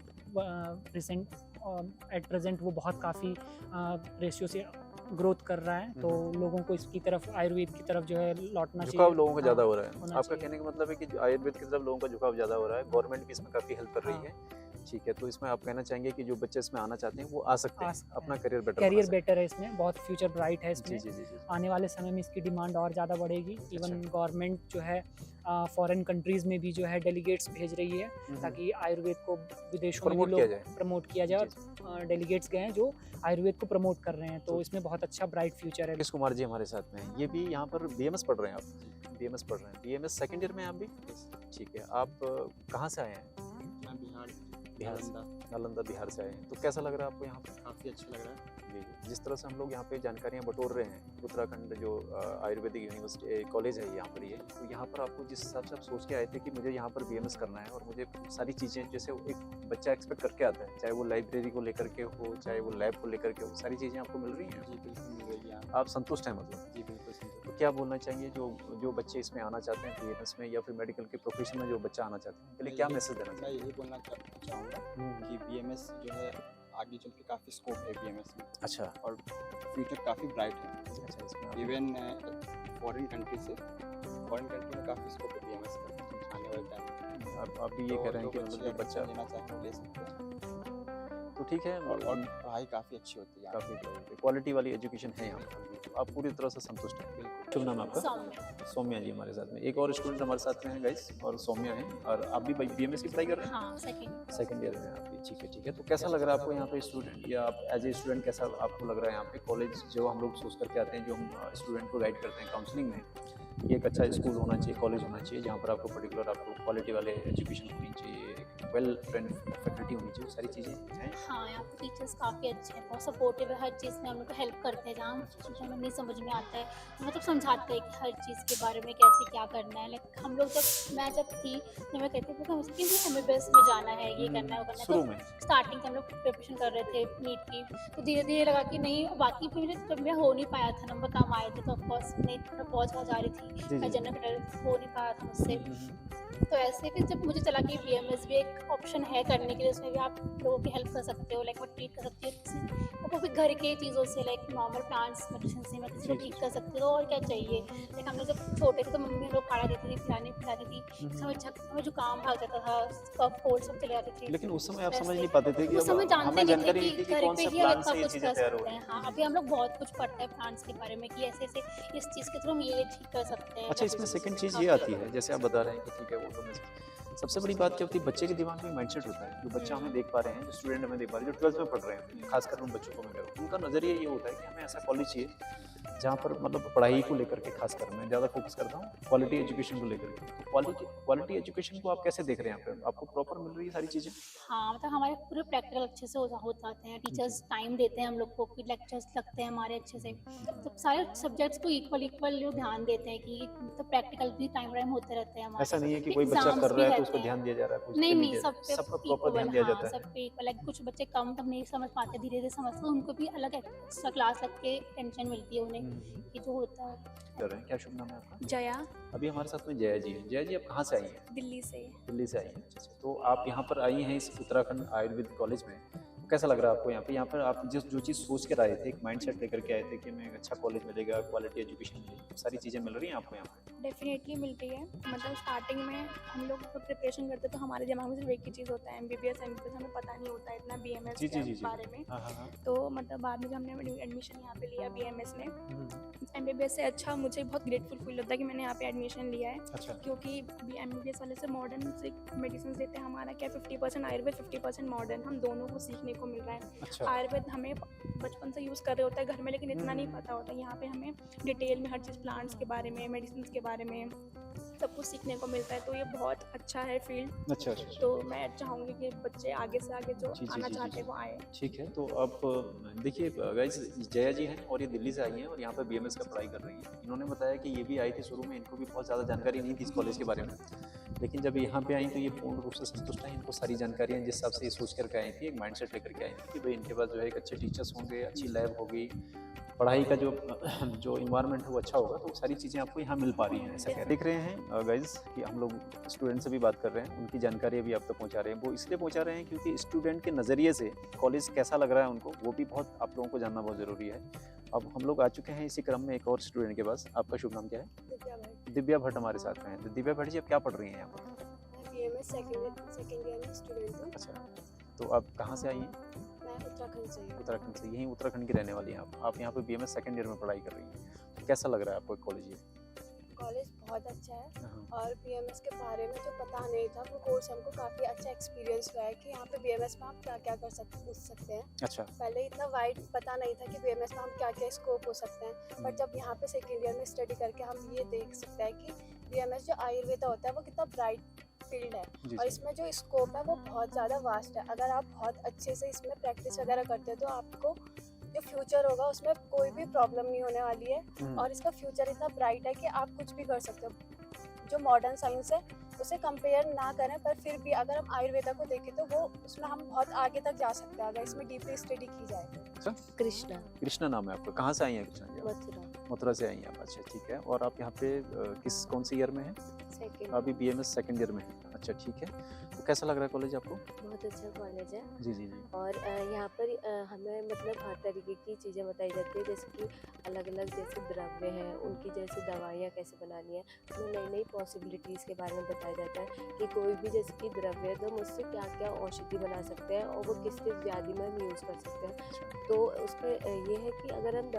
एट प्रेजेंट वो बहुत काफ़ी रेशियो से ग्रोथ कर रहा है। तो लोगों को इसकी तरफ, आयुर्वेद की तरफ जो है लौटना चाहिए। झुकाव लोगों का ज़्यादा हो रहा है। होना आपका चाहिए। कहने का मतलब है कि आयुर्वेद की तरफ लोगों का झुकाव ज़्यादा हो रहा है, गवर्नमेंट भी इसमें काफ़ी हेल्प कर रही हाँ। है। ठीक है, तो इसमें आप कहना चाहेंगे कि जो बच्चे इसमें आना चाहते हैं वो आ सकते आ हैं, सकते अपना हैं। करियर बेटर कैरियर बेटर है इसमें, बहुत फ्यूचर ब्राइट है जी इसमें। जी जी जी। आने वाले समय में इसकी डिमांड और ज़्यादा बढ़ेगी। इवन गवर्नमेंट जो है फॉरेन कंट्रीज़ में भी जो है डेलीगेट्स भेज रही है ताकि आयुर्वेद को विदेशों में प्रमोट भी किया लोग जाए। प्रमोट किया जाए। और डेलीगेट्स गए हैं जो आयुर्वेद को प्रमोट कर रहे हैं, तो इसमें बहुत अच्छा ब्राइट फ्यूचर है। किस कुमार जी हमारे साथ में हैं, ये भी यहाँ पर BMS पढ़ रहे हैं आप? BMS पढ़ रहे हैं, BMS सेकंड ईयर में आप भी? ठीक है, आप कहाँ से आए हैं? बिहार से, नालंदा बिहार से आए हैं। तो कैसा लग रहा है आपको यहाँ पे? काफ़ी अच्छा लग रहा है। जी जी। जिस तरह से हम लोग यहाँ पे जानकारियाँ बटोर रहे हैं, उत्तराखंड जो आयुर्वेदिक यूनिवर्सिटी कॉलेज है यहाँ पर, ये तो यहाँ पर आपको जिस हिसाब से आप सोच के आए थे कि मुझे यहाँ पर BMS करना है और मुझे सारी चीज़ें जैसे एक बच्चा एक्सपेक्ट करके आता है, चाहे वो लाइब्रेरी को लेकर के हो, चाहे वो लैब को लेकर के हो, सारी चीज़ें आपको मिल रही हैं? जी बिल्कुल मिल रही जाएगी यहाँ। आप संतुष्ट हैं मतलब? जी बिल्कुल संतुष्ट। तो क्या बोलना चाहिए जो बच्चे इसमें आना चाहते हैं बीएमएस में या फिर मेडिकल के प्रोफेशन में जो बच्चा आना चाहते हैं, उनके लिए क्या मैसेज देना मैं चाहिए? यही बोलना चाहूँगा कि बीएमएस जो है आगे चल के काफ़ी स्कोप है बीएमएस में अच्छा और फ्यूचर काफ़ी ब्राइट है। अच्छा, इसमें इवन फॉरेन कंट्री में काफ़ी स्कोप है बीएमएस का आने वाले टाइम में। आप भी ये कह रहे हैं कि मतलब जो बच्चा लेना चाहे वो ले सकते हैं तो ठीक है और पढ़ाई काफ़ी अच्छी होती है, काफ़ी क्वालिटी वाली एजुकेशन है यहाँ पर, तो आप पूरी तरह से संतुष्ट हैं? बिल्कुल। शुभ नाम आपका? सौम्या जी हमारे साथ में, एक और स्टूडेंट हमारे साथ में है गाइस, और सौम्या है, और आप भी बीएमएस की पढ़ाई कर रहे हैं? हाँ, सेकंड ईयर में आप भी, ठीक है। तो कैसा लग रहा है आपको यहाँ पे स्टूडेंट, या आप एज ए स्टूडेंट कैसा आपको लग रहा है यहाँ पे कॉलेज? जो हम लोग सोच करके आते हैं, जो हम स्टूडेंट को गाइड करते हैं काउंसलिंग में, ये एक अच्छा स्कूल होना चाहिए, कॉलेज होना चाहिए, जहाँ पर आपको पर्टिकुलर आपको क्वालिटी वाले एजुकेशन होनी चाहिए, वेल ट्रेंड फैकल्टी होनी चाहिए, सारी चीज़ें हैं। हाँ, यहाँ पे टीचर्स काफ़ी अच्छे हैं, बहुत सपोर्टिव है, हर चीज़ में हम लोग को हेल्प करते हैं। जहाँ हमें नहीं समझ में आता है तो मतलब समझाते हैं कि हर चीज़ के बारे में कैसे क्या करना है। लाइक हम लोग मैं जब थी तो मैं कहती थी कि हमें बेस्ट में जाना है, ये करना है, वो करना है। शुरू में स्टार्टिंग से हम लोग प्रिपरेशन कर रहे थे नीट की, तो धीरे धीरे लगा कि नहीं, बाकी फिर जब मैं हो नहीं पाया था, नंबर कम आए थे, तो ऑफकोर्स मैं थोड़ा पहुँच जा रही थी, मैं जनरल हो नहीं पाया था मुझसे। तो ऐसे फिर जब मुझे चला कि बीएमएस भी एक ऑप्शन है करने के लिए, उसमें भी आप लोगों की हेल्प कर सकते हो, लाइक वो ट्रीट कर सकते हो वो भी घर के चीज़ों से, लाइक नॉर्मल प्लांट्स मेडिसिन से मैं किसी को ठीक कर सकती हूँ। और क्या चाहिए, लाइक हम लोग जब छोटे थे तो मम्मी हम लोग खाना देती थी, पिलाती थी, हमें जुकाम भाग जाता था, कफ कोल्ड सब चले जाते थे। लेकिन उस समय आप समझ नहीं पाते थे कि उस समय जानते नहीं थे कि घर कौन पे से ही प्लांट अलग से ये कुछ चीजें कर तैयार हो सकते रही हैं। हाँ, अभी हम लोग बहुत कुछ पढ़ते हैं प्लांट्स के बारे में कि ऐसे ऐसे इस चीज़ के थ्रू हम ये ठीक कर सकते हैं। अच्छा, इसमें सेकंड चीज़ ये आती है, जैसे आप बता रहे हैं कि ठीक है, वो तो मैं सबसे बड़ी बात क्या होती है, बच्चे के दिमाग में माइंडसेट होता है, जो बच्चा हमें देख पा रहे हैं, जो स्टूडेंट हमें देख पा रहे हैं, जो 12th में पढ़ रहे हैं, खासकर उन बच्चों को मैं कह रहा हूँ, उनका नज़रिया ये होता है कि हमें ऐसा कॉलेज चाहिए जहाँ पर मतलब पढ़ाई को लेकर के खासकर मैं ज़्यादा फोकस करता हूँ, क्वालिटी एजुकेशन को लेकर के। तो क्वालिटी एजुकेशन को आप कैसे देख रहे हैं यहाँ पे? आपको प्रॉपर मिल रही है सारी चीज़ें? हाँ, मतलब हमारे पूरे प्रैक्टिकल अच्छे से हो जाते हैं, टीचर्स टाइम देते हैं हम लोग को, कि लेक्चर्स लगते हैं हमारे अच्छे से, तो सारे सब्जेक्ट्स को इक्वल जो ध्यान देते हैं कि तो प्रैक्टिकल भी टाइम होते रहते हैं हमारे। ऐसा नहीं है कि कोई बच्चा कर रहा है तो उसको ध्यान दिया जा रहा है, कुछ नहीं, सबका प्रॉपर ध्यान दिया जाता है। सबके इक्वल, लाइक कुछ बच्चे कम तब नहीं समझ पाते, धीरे धीरे समझते, तो उनको भी अलग एक्स्ट्रा क्लास लग के टेंशन मिलती है उन्हें कि जो होता है। कर रहे हैं, क्या शुभ नाम है आपका? जया। अभी हमारे साथ में जया जी है। जया जी, आप कहाँ से आई हैं? दिल्ली से। दिल्ली से आई हैं, अच्छा। तो आप यहाँ पर आई हैं इस उत्तराखंड आयुर्वेद कॉलेज में, तो कैसा लग रहा है आपको यहाँ पर आप जो चीज़ सोच कर आए थे, एक माइंडसेट लेकर के आए थे कि हमें एक अच्छा कॉलेज मिलेगा, क्वालिटी एजुकेशन मिलेगी, सारी चीज़ें मिल रही हैं आपको यहाँ पर? डेफिनेटली मिल रही है। मतलब स्टार्टिंग में हम लोग जब प्रिपरेशन करते तो हमारे दिमाग में सिर्फ एक ही चीज़ होता है, एमबीबीएस, हमें पता नहीं होता है इतना बीएमएस के बारे में। तो मतलब बाद में जब हमने एडमिशन यहाँ पे लिया बीएमएस में, एमबीबीएस से अच्छा मुझे बहुत ग्रेटफुल फील होता है कि मैंने यहाँ पे एडमिशन लिया है। अच्छा। क्योंकि अभी एमबीबीएस वाले से मॉडर्न से मेडिसिन देते हैं, हमारा क्या 50% आयुर्वेद 50% मॉडर्न, हम दोनों को सीखने को मिल रहा है। अच्छा। आयुर्वेद हमें बचपन से यूज़ कर रहे होता है घर में, लेकिन इतना नहीं पता होता। यहाँ पे हमें डिटेल में हर चीज़ प्लांट्स के बारे में, मेडिसिन के बारे में सब कुछ सीखने को मिलता है, तो ये बहुत अच्छा है फील्ड। अच्छा। तो मैं चाहूँगी कि बच्चे आगे से आगे जो आना चाहते हैं वो आए। ठीक है, तो अब देखिए गाइस, जया जी हैं और ये दिल्ली से आई हैं और यहाँ पर बीएमएस का पढ़ाई कर रही हैं। इन्होंने बताया कि ये भी आई थी शुरू में, इनको भी बहुत ज़्यादा जानकारी नहीं थी इस कॉलेज के बारे में, लेकिन जब यहाँ पे आई तो ये पूर्ण रूप से संतुष्ट हैं। इनको सारी जानकारियाँ जिस हिसाब से ये सोच करके आई थी, एक माइंडसेट लेकर के आई थी कि भाई इनके पास जो है एक अच्छे टीचर्स होंगे, अच्छी लैब होगी, पढ़ाई का जो इन्वायरमेंट है वो अच्छा होगा, तो सारी चीज़ें आपको यहाँ मिल पा रही हैं। ऐसा देख रहे हैं गाइज कि हम लोग स्टूडेंट से भी बात कर रहे हैं, उनकी जानकारी भी आप तक पहुँचा रहे हैं। वो इसलिए पहुँचा रहे हैं क्योंकि स्टूडेंट के नज़रिए से कॉलेज कैसा लग रहा है उनको, वो भी बहुत आप लोगों को जानना बहुत ज़रूरी है। अब हम लोग आ चुके हैं इसी क्रम में एक और स्टूडेंट के पास। आपका शुभ नाम क्या है? दिव्या भट्ट हमारे साथ में है। दिव्या भट्ट जी, आप क्या पढ़ रही हैं यहाँ पर? बीएमएस सेकंड ईयर में स्टूडेंट हूँ। अच्छा, तो आप कहाँ से आई हैं? उत्तराखंड से। उत्तराखंड से, यहीं उत्तराखंड की रहने वाली हैं आप यहाँ पे बीएमएस सेकंड ईयर में पढ़ाई कर रही हैं, तो कैसा लग रहा है आपको कॉलेज ये? कॉलेज बहुत अच्छा है और बीएमएस के बारे में जो पता नहीं था वो कोर्स हमको काफ़ी अच्छा एक्सपीरियंस हुआ है कि यहाँ पे बीएमएस में आप क्या क्या कर सकते हैं। अच्छा। पहले इतना वाइड पता नहीं था कि बीएमएस में हम क्या क्या स्कोप हो सकते हैं, बट जब यहाँ पे सेकेंड ईयर में स्टडी करके हम ये देख सकते हैं कि बीएमएस जो आयुर्वेद होता है वो कितना ब्राइट फील्ड है और इसमें जो स्कोप है वो बहुत ज़्यादा वास्ट है। अगर आप बहुत अच्छे से इसमें प्रैक्टिस वगैरह करते हो तो आपको जो फ्यूचर होगा उसमें कोई भी प्रॉब्लम नहीं होने वाली है और इसका फ्यूचर इतना ब्राइट है कि आप कुछ भी कर सकते हो। जो मॉडर्न साइंस है उसे कंपेयर ना करें, पर फिर भी अगर हम आयुर्वेदा को देखें तो वो उसमें हम बहुत आगे तक जा सकते हैं अगर इसमें डीपली स्टडी की जाए तो। कृष्णा। कृष्णा नाम है आपका, कहाँ से आई हैं कृष्णा जी? मथुरा। मथुरा से आई हैं आप, अच्छा ठीक है। और आप यहाँ पे कौन से ईयर में हैं? सेकंड। अभी BMS सेकंड ईयर में है, अच्छा ठीक है। तो कैसा लग रहा है कॉलेज आपको? बहुत अच्छा कॉलेज है। जी जी जी। और यहाँ पर हमें मतलब हर तरीके की चीज़ें बताई जाती है, जैसे कि अलग अलग जैसे द्रव्य हैं, उनकी जैसे दवाइयाँ कैसे बनानी है, हमें नई नई पॉसिबिलिटीज़ के बारे में बताया जाता है कि कोई भी जैसे कि द्रव्य है तो हम उससे क्या क्या औषधि बना सकते हैं और वो किस किस व्याधि में हम यूज़ कर सकते हैं। तो उस पर ये है कि अगर हम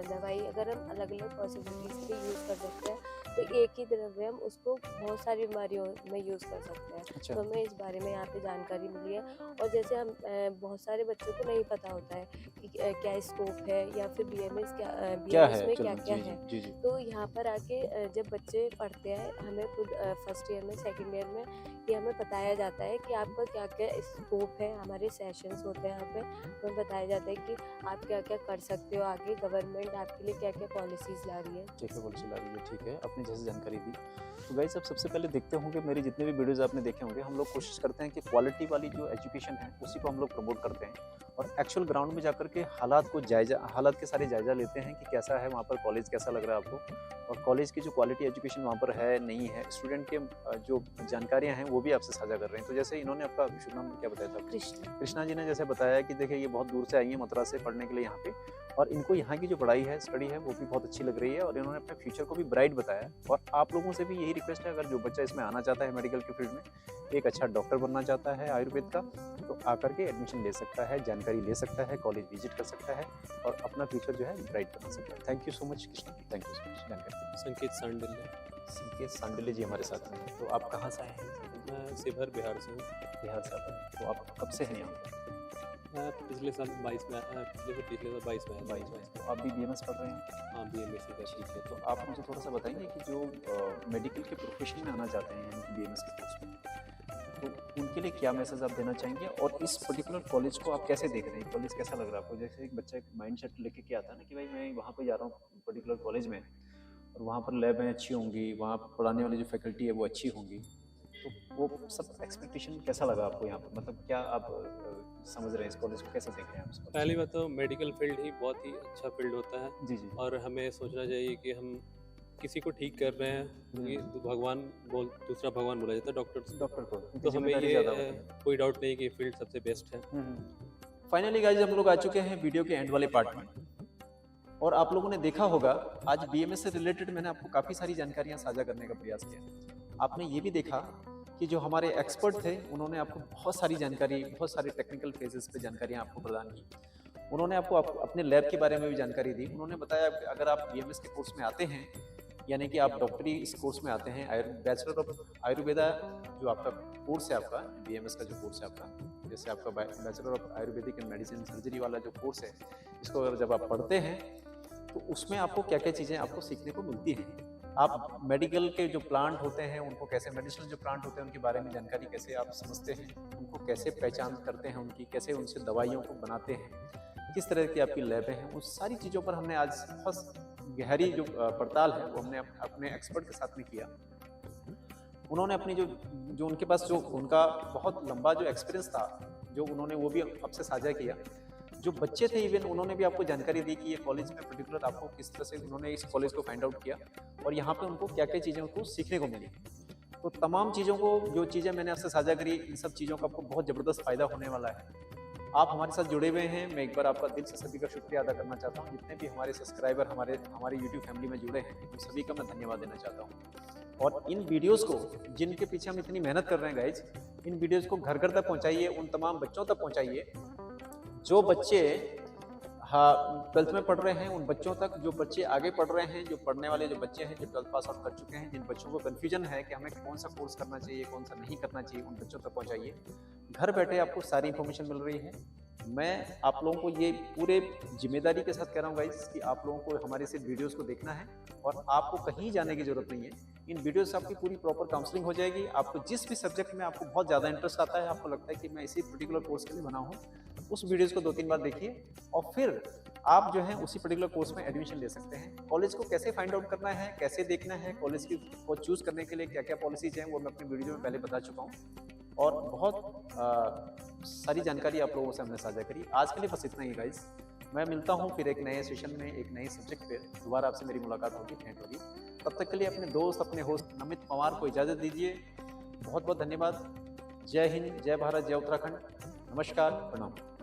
दवाई अगर हम अलग अलग पॉसिबिलिटीज़ के यूज़ कर सकते हैं तो एक ही द्रव्य हम उसको बहुत सारी बीमारियों में यूज़ कर सकते हैं। अच्छा। तो हमें इस बारे में यहाँ पे जानकारी मिली है। और जैसे हम बहुत सारे बच्चों को नहीं पता होता है कि क्या स्कोप है या फिर BMS क्या है में चलो, क्या क्या जी, है। जी, जी, जी। तो यहाँ पर आके जब बच्चे पढ़ते हैं, हमें खुद फर्स्ट ईयर में सेकंड ईयर में ये हमें बताया जाता है कि आपका क्या क्या स्कोप है। हमारे सेशंस होते हैं यहाँ पे, हमें बताया जाता है कि आप क्या क्या कर सकते हो आगे, गवर्नमेंट आपके लिए क्या क्या पॉलिसीज़ ला रही है। क्या क्या पॉलिसी ला रही है, ठीक है। आपने जैसे जानकारी दी तो गाइस आप सबसे पहले देखते होंगे मेरे जितने भी वीडियोस आपने देखे होंगे, हम लोग कोशिश करते हैं कि क्वालिटी वाली जो एजुकेशन है उसी को हम लोग प्रमोट करते हैं और एक्चुअल ग्राउंड में जाकर के हालात के सारे जायजा लेते हैं कि कैसा है वहाँ पर कॉलेज, कैसा लग रहा है आपको और कॉलेज की जो क्वालिटी एजुकेशन वहाँ पर है नहीं है, स्टूडेंट के जो जानकारियाँ हैं वो भी आपसे साझा कर रहे हैं। तो जैसे इन्होंने आपका शुभ नाम क्या बताया था? कृष्णा जी ने जैसे बताया कि देखिए ये बहुत दूर से आई है मथुरा से पढ़ने के लिए यहाँ पे, और इनको यहाँ की जो पढ़ाई है, स्टडी है, वो भी बहुत अच्छी लग रही है और इन्होंने अपने फ्यूचर को भी ब्राइट बताया। और आप लोगों से भी यही रिक्वेस्ट है, अगर जो बच्चा इसमें आना चाहता है मेडिकल के फील्ड में, एक अच्छा डॉक्टर बनना चाहता है आयुर्वेद का, तो आकर के एडमिशन ले सकता है, जानकारी ले सकता है, कॉलेज विजिट कर सकता है और अपना फ्यूचर जो है ब्राइट बना सकता है। Thank you so much Krishna, thank you so much जानकारी। संकेत सांडिल्य। संकेत सांडिल्य जी हमारे साथ में हैं। तो आप कहाँ से आए हैं? मैं शिवहर बिहार से हूँ। बिहार से आए हैं, तो आप कब से हैं यहाँ? मैं पिछले साल 22 में आया, पिछले साल 22 में आया। 22 तो आप भी BMS पढ़ रहे हैं? हाँ BMS का। ठीक है। तो आप मुझे थोड़ा सा बताएंगे कि जो मेडिकल के प्रोफेशन में आना चाहते हैं यानी BMS के कोर्स में, तो उनके लिए क्या मैसेज आप देना चाहेंगे और इस पर्टिकुलर कॉलेज को आप कैसे देख रहे हैं? कॉलेज कैसा लग रहा है आपको? जैसे एक बच्चा एक माइंड सेट लेके के आता है ना कि भाई मैं वहाँ पर जा रहा हूँ पर्टिकुलर कॉलेज में और वहाँ पर लैबें अच्छी होंगी, वहाँ पढ़ाने वाली जो फैकल्टी है वो अच्छी होंगी, तो वो सब एक्सपेक्टेशन कैसा लगा आपको यहाँ पर? मतलब क्या आप समझ रहे हैं इस कॉलेज को, कैसे देख रहे हैं आप? पहली बात तो मेडिकल फील्ड ही बहुत ही अच्छा फील्ड होता है। जी जी। और हमें सोचना चाहिए कि हम किसी को ठीक कर रहे हैं, क्योंकि दूसरा भगवान बोला जाता है डॉक्टर को, तो हमें ये कोई डाउट नहीं कि फील्ड सबसे बेस्ट है। फाइनली गाइस हम लोग आ चुके हैं वीडियो के एंड वाले पार्ट में और आप लोगों ने देखा होगा आज BMS से रिलेटेड मैंने आपको काफ़ी सारी जानकारियाँ साझा करने का प्रयास किया। आपने ये भी देखा कि जो हमारे एक्सपर्ट थे उन्होंने आपको बहुत सारी जानकारी, बहुत सारे टेक्निकल फेजेस पे जानकारियाँ आपको प्रदान की। उन्होंने आपको अपने लैब के बारे में भी जानकारी दी। उन्होंने बताया कि अगर आप BMS के कोर्स में आते हैं, यानी कि आप डॉक्टरी इस कोर्स में आते हैं, बैचलर ऑफ आयुर्वेदा जो आपका कोर्स है, आपका BMS का जो कोर्स है आपका, जैसे आपका bachelor of Ayurvedic and medicine surgery वाला जो कोर्स है, इसको अगर जब आप पढ़ते हैं तो उसमें आपको क्या क्या चीज़ें आपको सीखने को मिलती हैं। आप मेडिकल के जो प्लांट होते हैं उनको कैसे, मेडिसिनल जो प्लांट होते हैं उनके बारे में जानकारी कैसे आप समझते हैं, उनको कैसे पहचान करते हैं, उनकी कैसे उनसे दवाइयों को बनाते हैं, किस तरह की आपकी लैबें हैं, उस सारी चीज़ों पर हमने आज बहुत गहरी जो पड़ताल है वो हमने अपने एक्सपर्ट के साथ में किया। उन्होंने अपनी जो उनके पास जो उनका बहुत लंबा जो एक्सपीरियंस था, जो उन्होंने वो भी आपसे साझा किया। जो बच्चे थे इवन उन्होंने भी आपको जानकारी दी कि ये कॉलेज में पर्टिकुलर आपको किस तरह से उन्होंने इस कॉलेज को फाइंड आउट किया और यहाँ पे उनको क्या क्या चीज़ें उनको सीखने को मिली। तो तमाम चीज़ों को, जो चीज़ें मैंने आपसे साझा करी, इन सब चीज़ों का आपको बहुत ज़बरदस्त फ़ायदा होने वाला है। आप हमारे साथ जुड़े हुए हैं, मैं एक बार आपका दिल से सभी का शुक्रिया अदा करना चाहता हूँ। जितने भी हमारे सब्सक्राइबर हमारी YouTube फैमिली में जुड़े हैं, उन सभी का मैं धन्यवाद देना चाहता हूँ। और इन वीडियोस को, जिनके पीछे हम इतनी मेहनत कर रहे हैं गाइज, इन वीडियोस को घर घर तक पहुँचाइए, उन तमाम बच्चों तक पहुँचाइए जो बच्चे 12th में पढ़ रहे हैं, उन बच्चों तक, जो बच्चे आगे पढ़ रहे हैं, जो पढ़ने वाले जो बच्चे हैं, जो 12th पास आउट कर चुके हैं, जिन बच्चों को कन्फ्यूजन है कि हमें कौन सा कोर्स करना चाहिए, कौन सा नहीं करना चाहिए, उन बच्चों तक पहुंचाइए। घर बैठे आपको सारी इन्फॉर्मेशन मिल रही है। मैं आप लोगों को ये पूरे जिम्मेदारी के साथ कह रहा हूँ गाइस कि आप लोगों को हमारे से वीडियोस को देखना है और आपको कहीं जाने की जरूरत नहीं है। इन वीडियोस से आपकी पूरी प्रॉपर काउंसलिंग हो जाएगी। आपको जिस भी सब्जेक्ट में आपको बहुत ज़्यादा इंटरेस्ट आता है, आपको लगता है कि मैं इसी पर्टिकुलर कोर्स के लिए बना हूँ, उस वीडियोस को 2-3 बार देखिए और फिर आप जो है उसी पर्टिकुलर कोर्स में एडमिशन ले सकते हैं। कॉलेज को कैसे फाइंड आउट करना है, कैसे देखना है, कॉलेज की को चूज़ करने के लिए क्या क्या पॉलिसीज हैं, वो मैं अपनी वीडियो में पहले बता चुका हूँ और बहुत सारी जानकारी आप लोगों से हमने साझा करी। आज के लिए बस इतना ही गाइस, मैं मिलता हूँ फिर एक नए सेशन में एक नए सब्जेक्ट पे दोबारा आपसे मेरी मुलाकात होगी, भेंट होगी। तब तक के लिए अपने दोस्त, अपने होस्ट अमित पवार को इजाज़त दीजिए। बहुत बहुत धन्यवाद। जय हिंद, जय भारत, जय उत्तराखंड। नमस्कार, प्रणाम।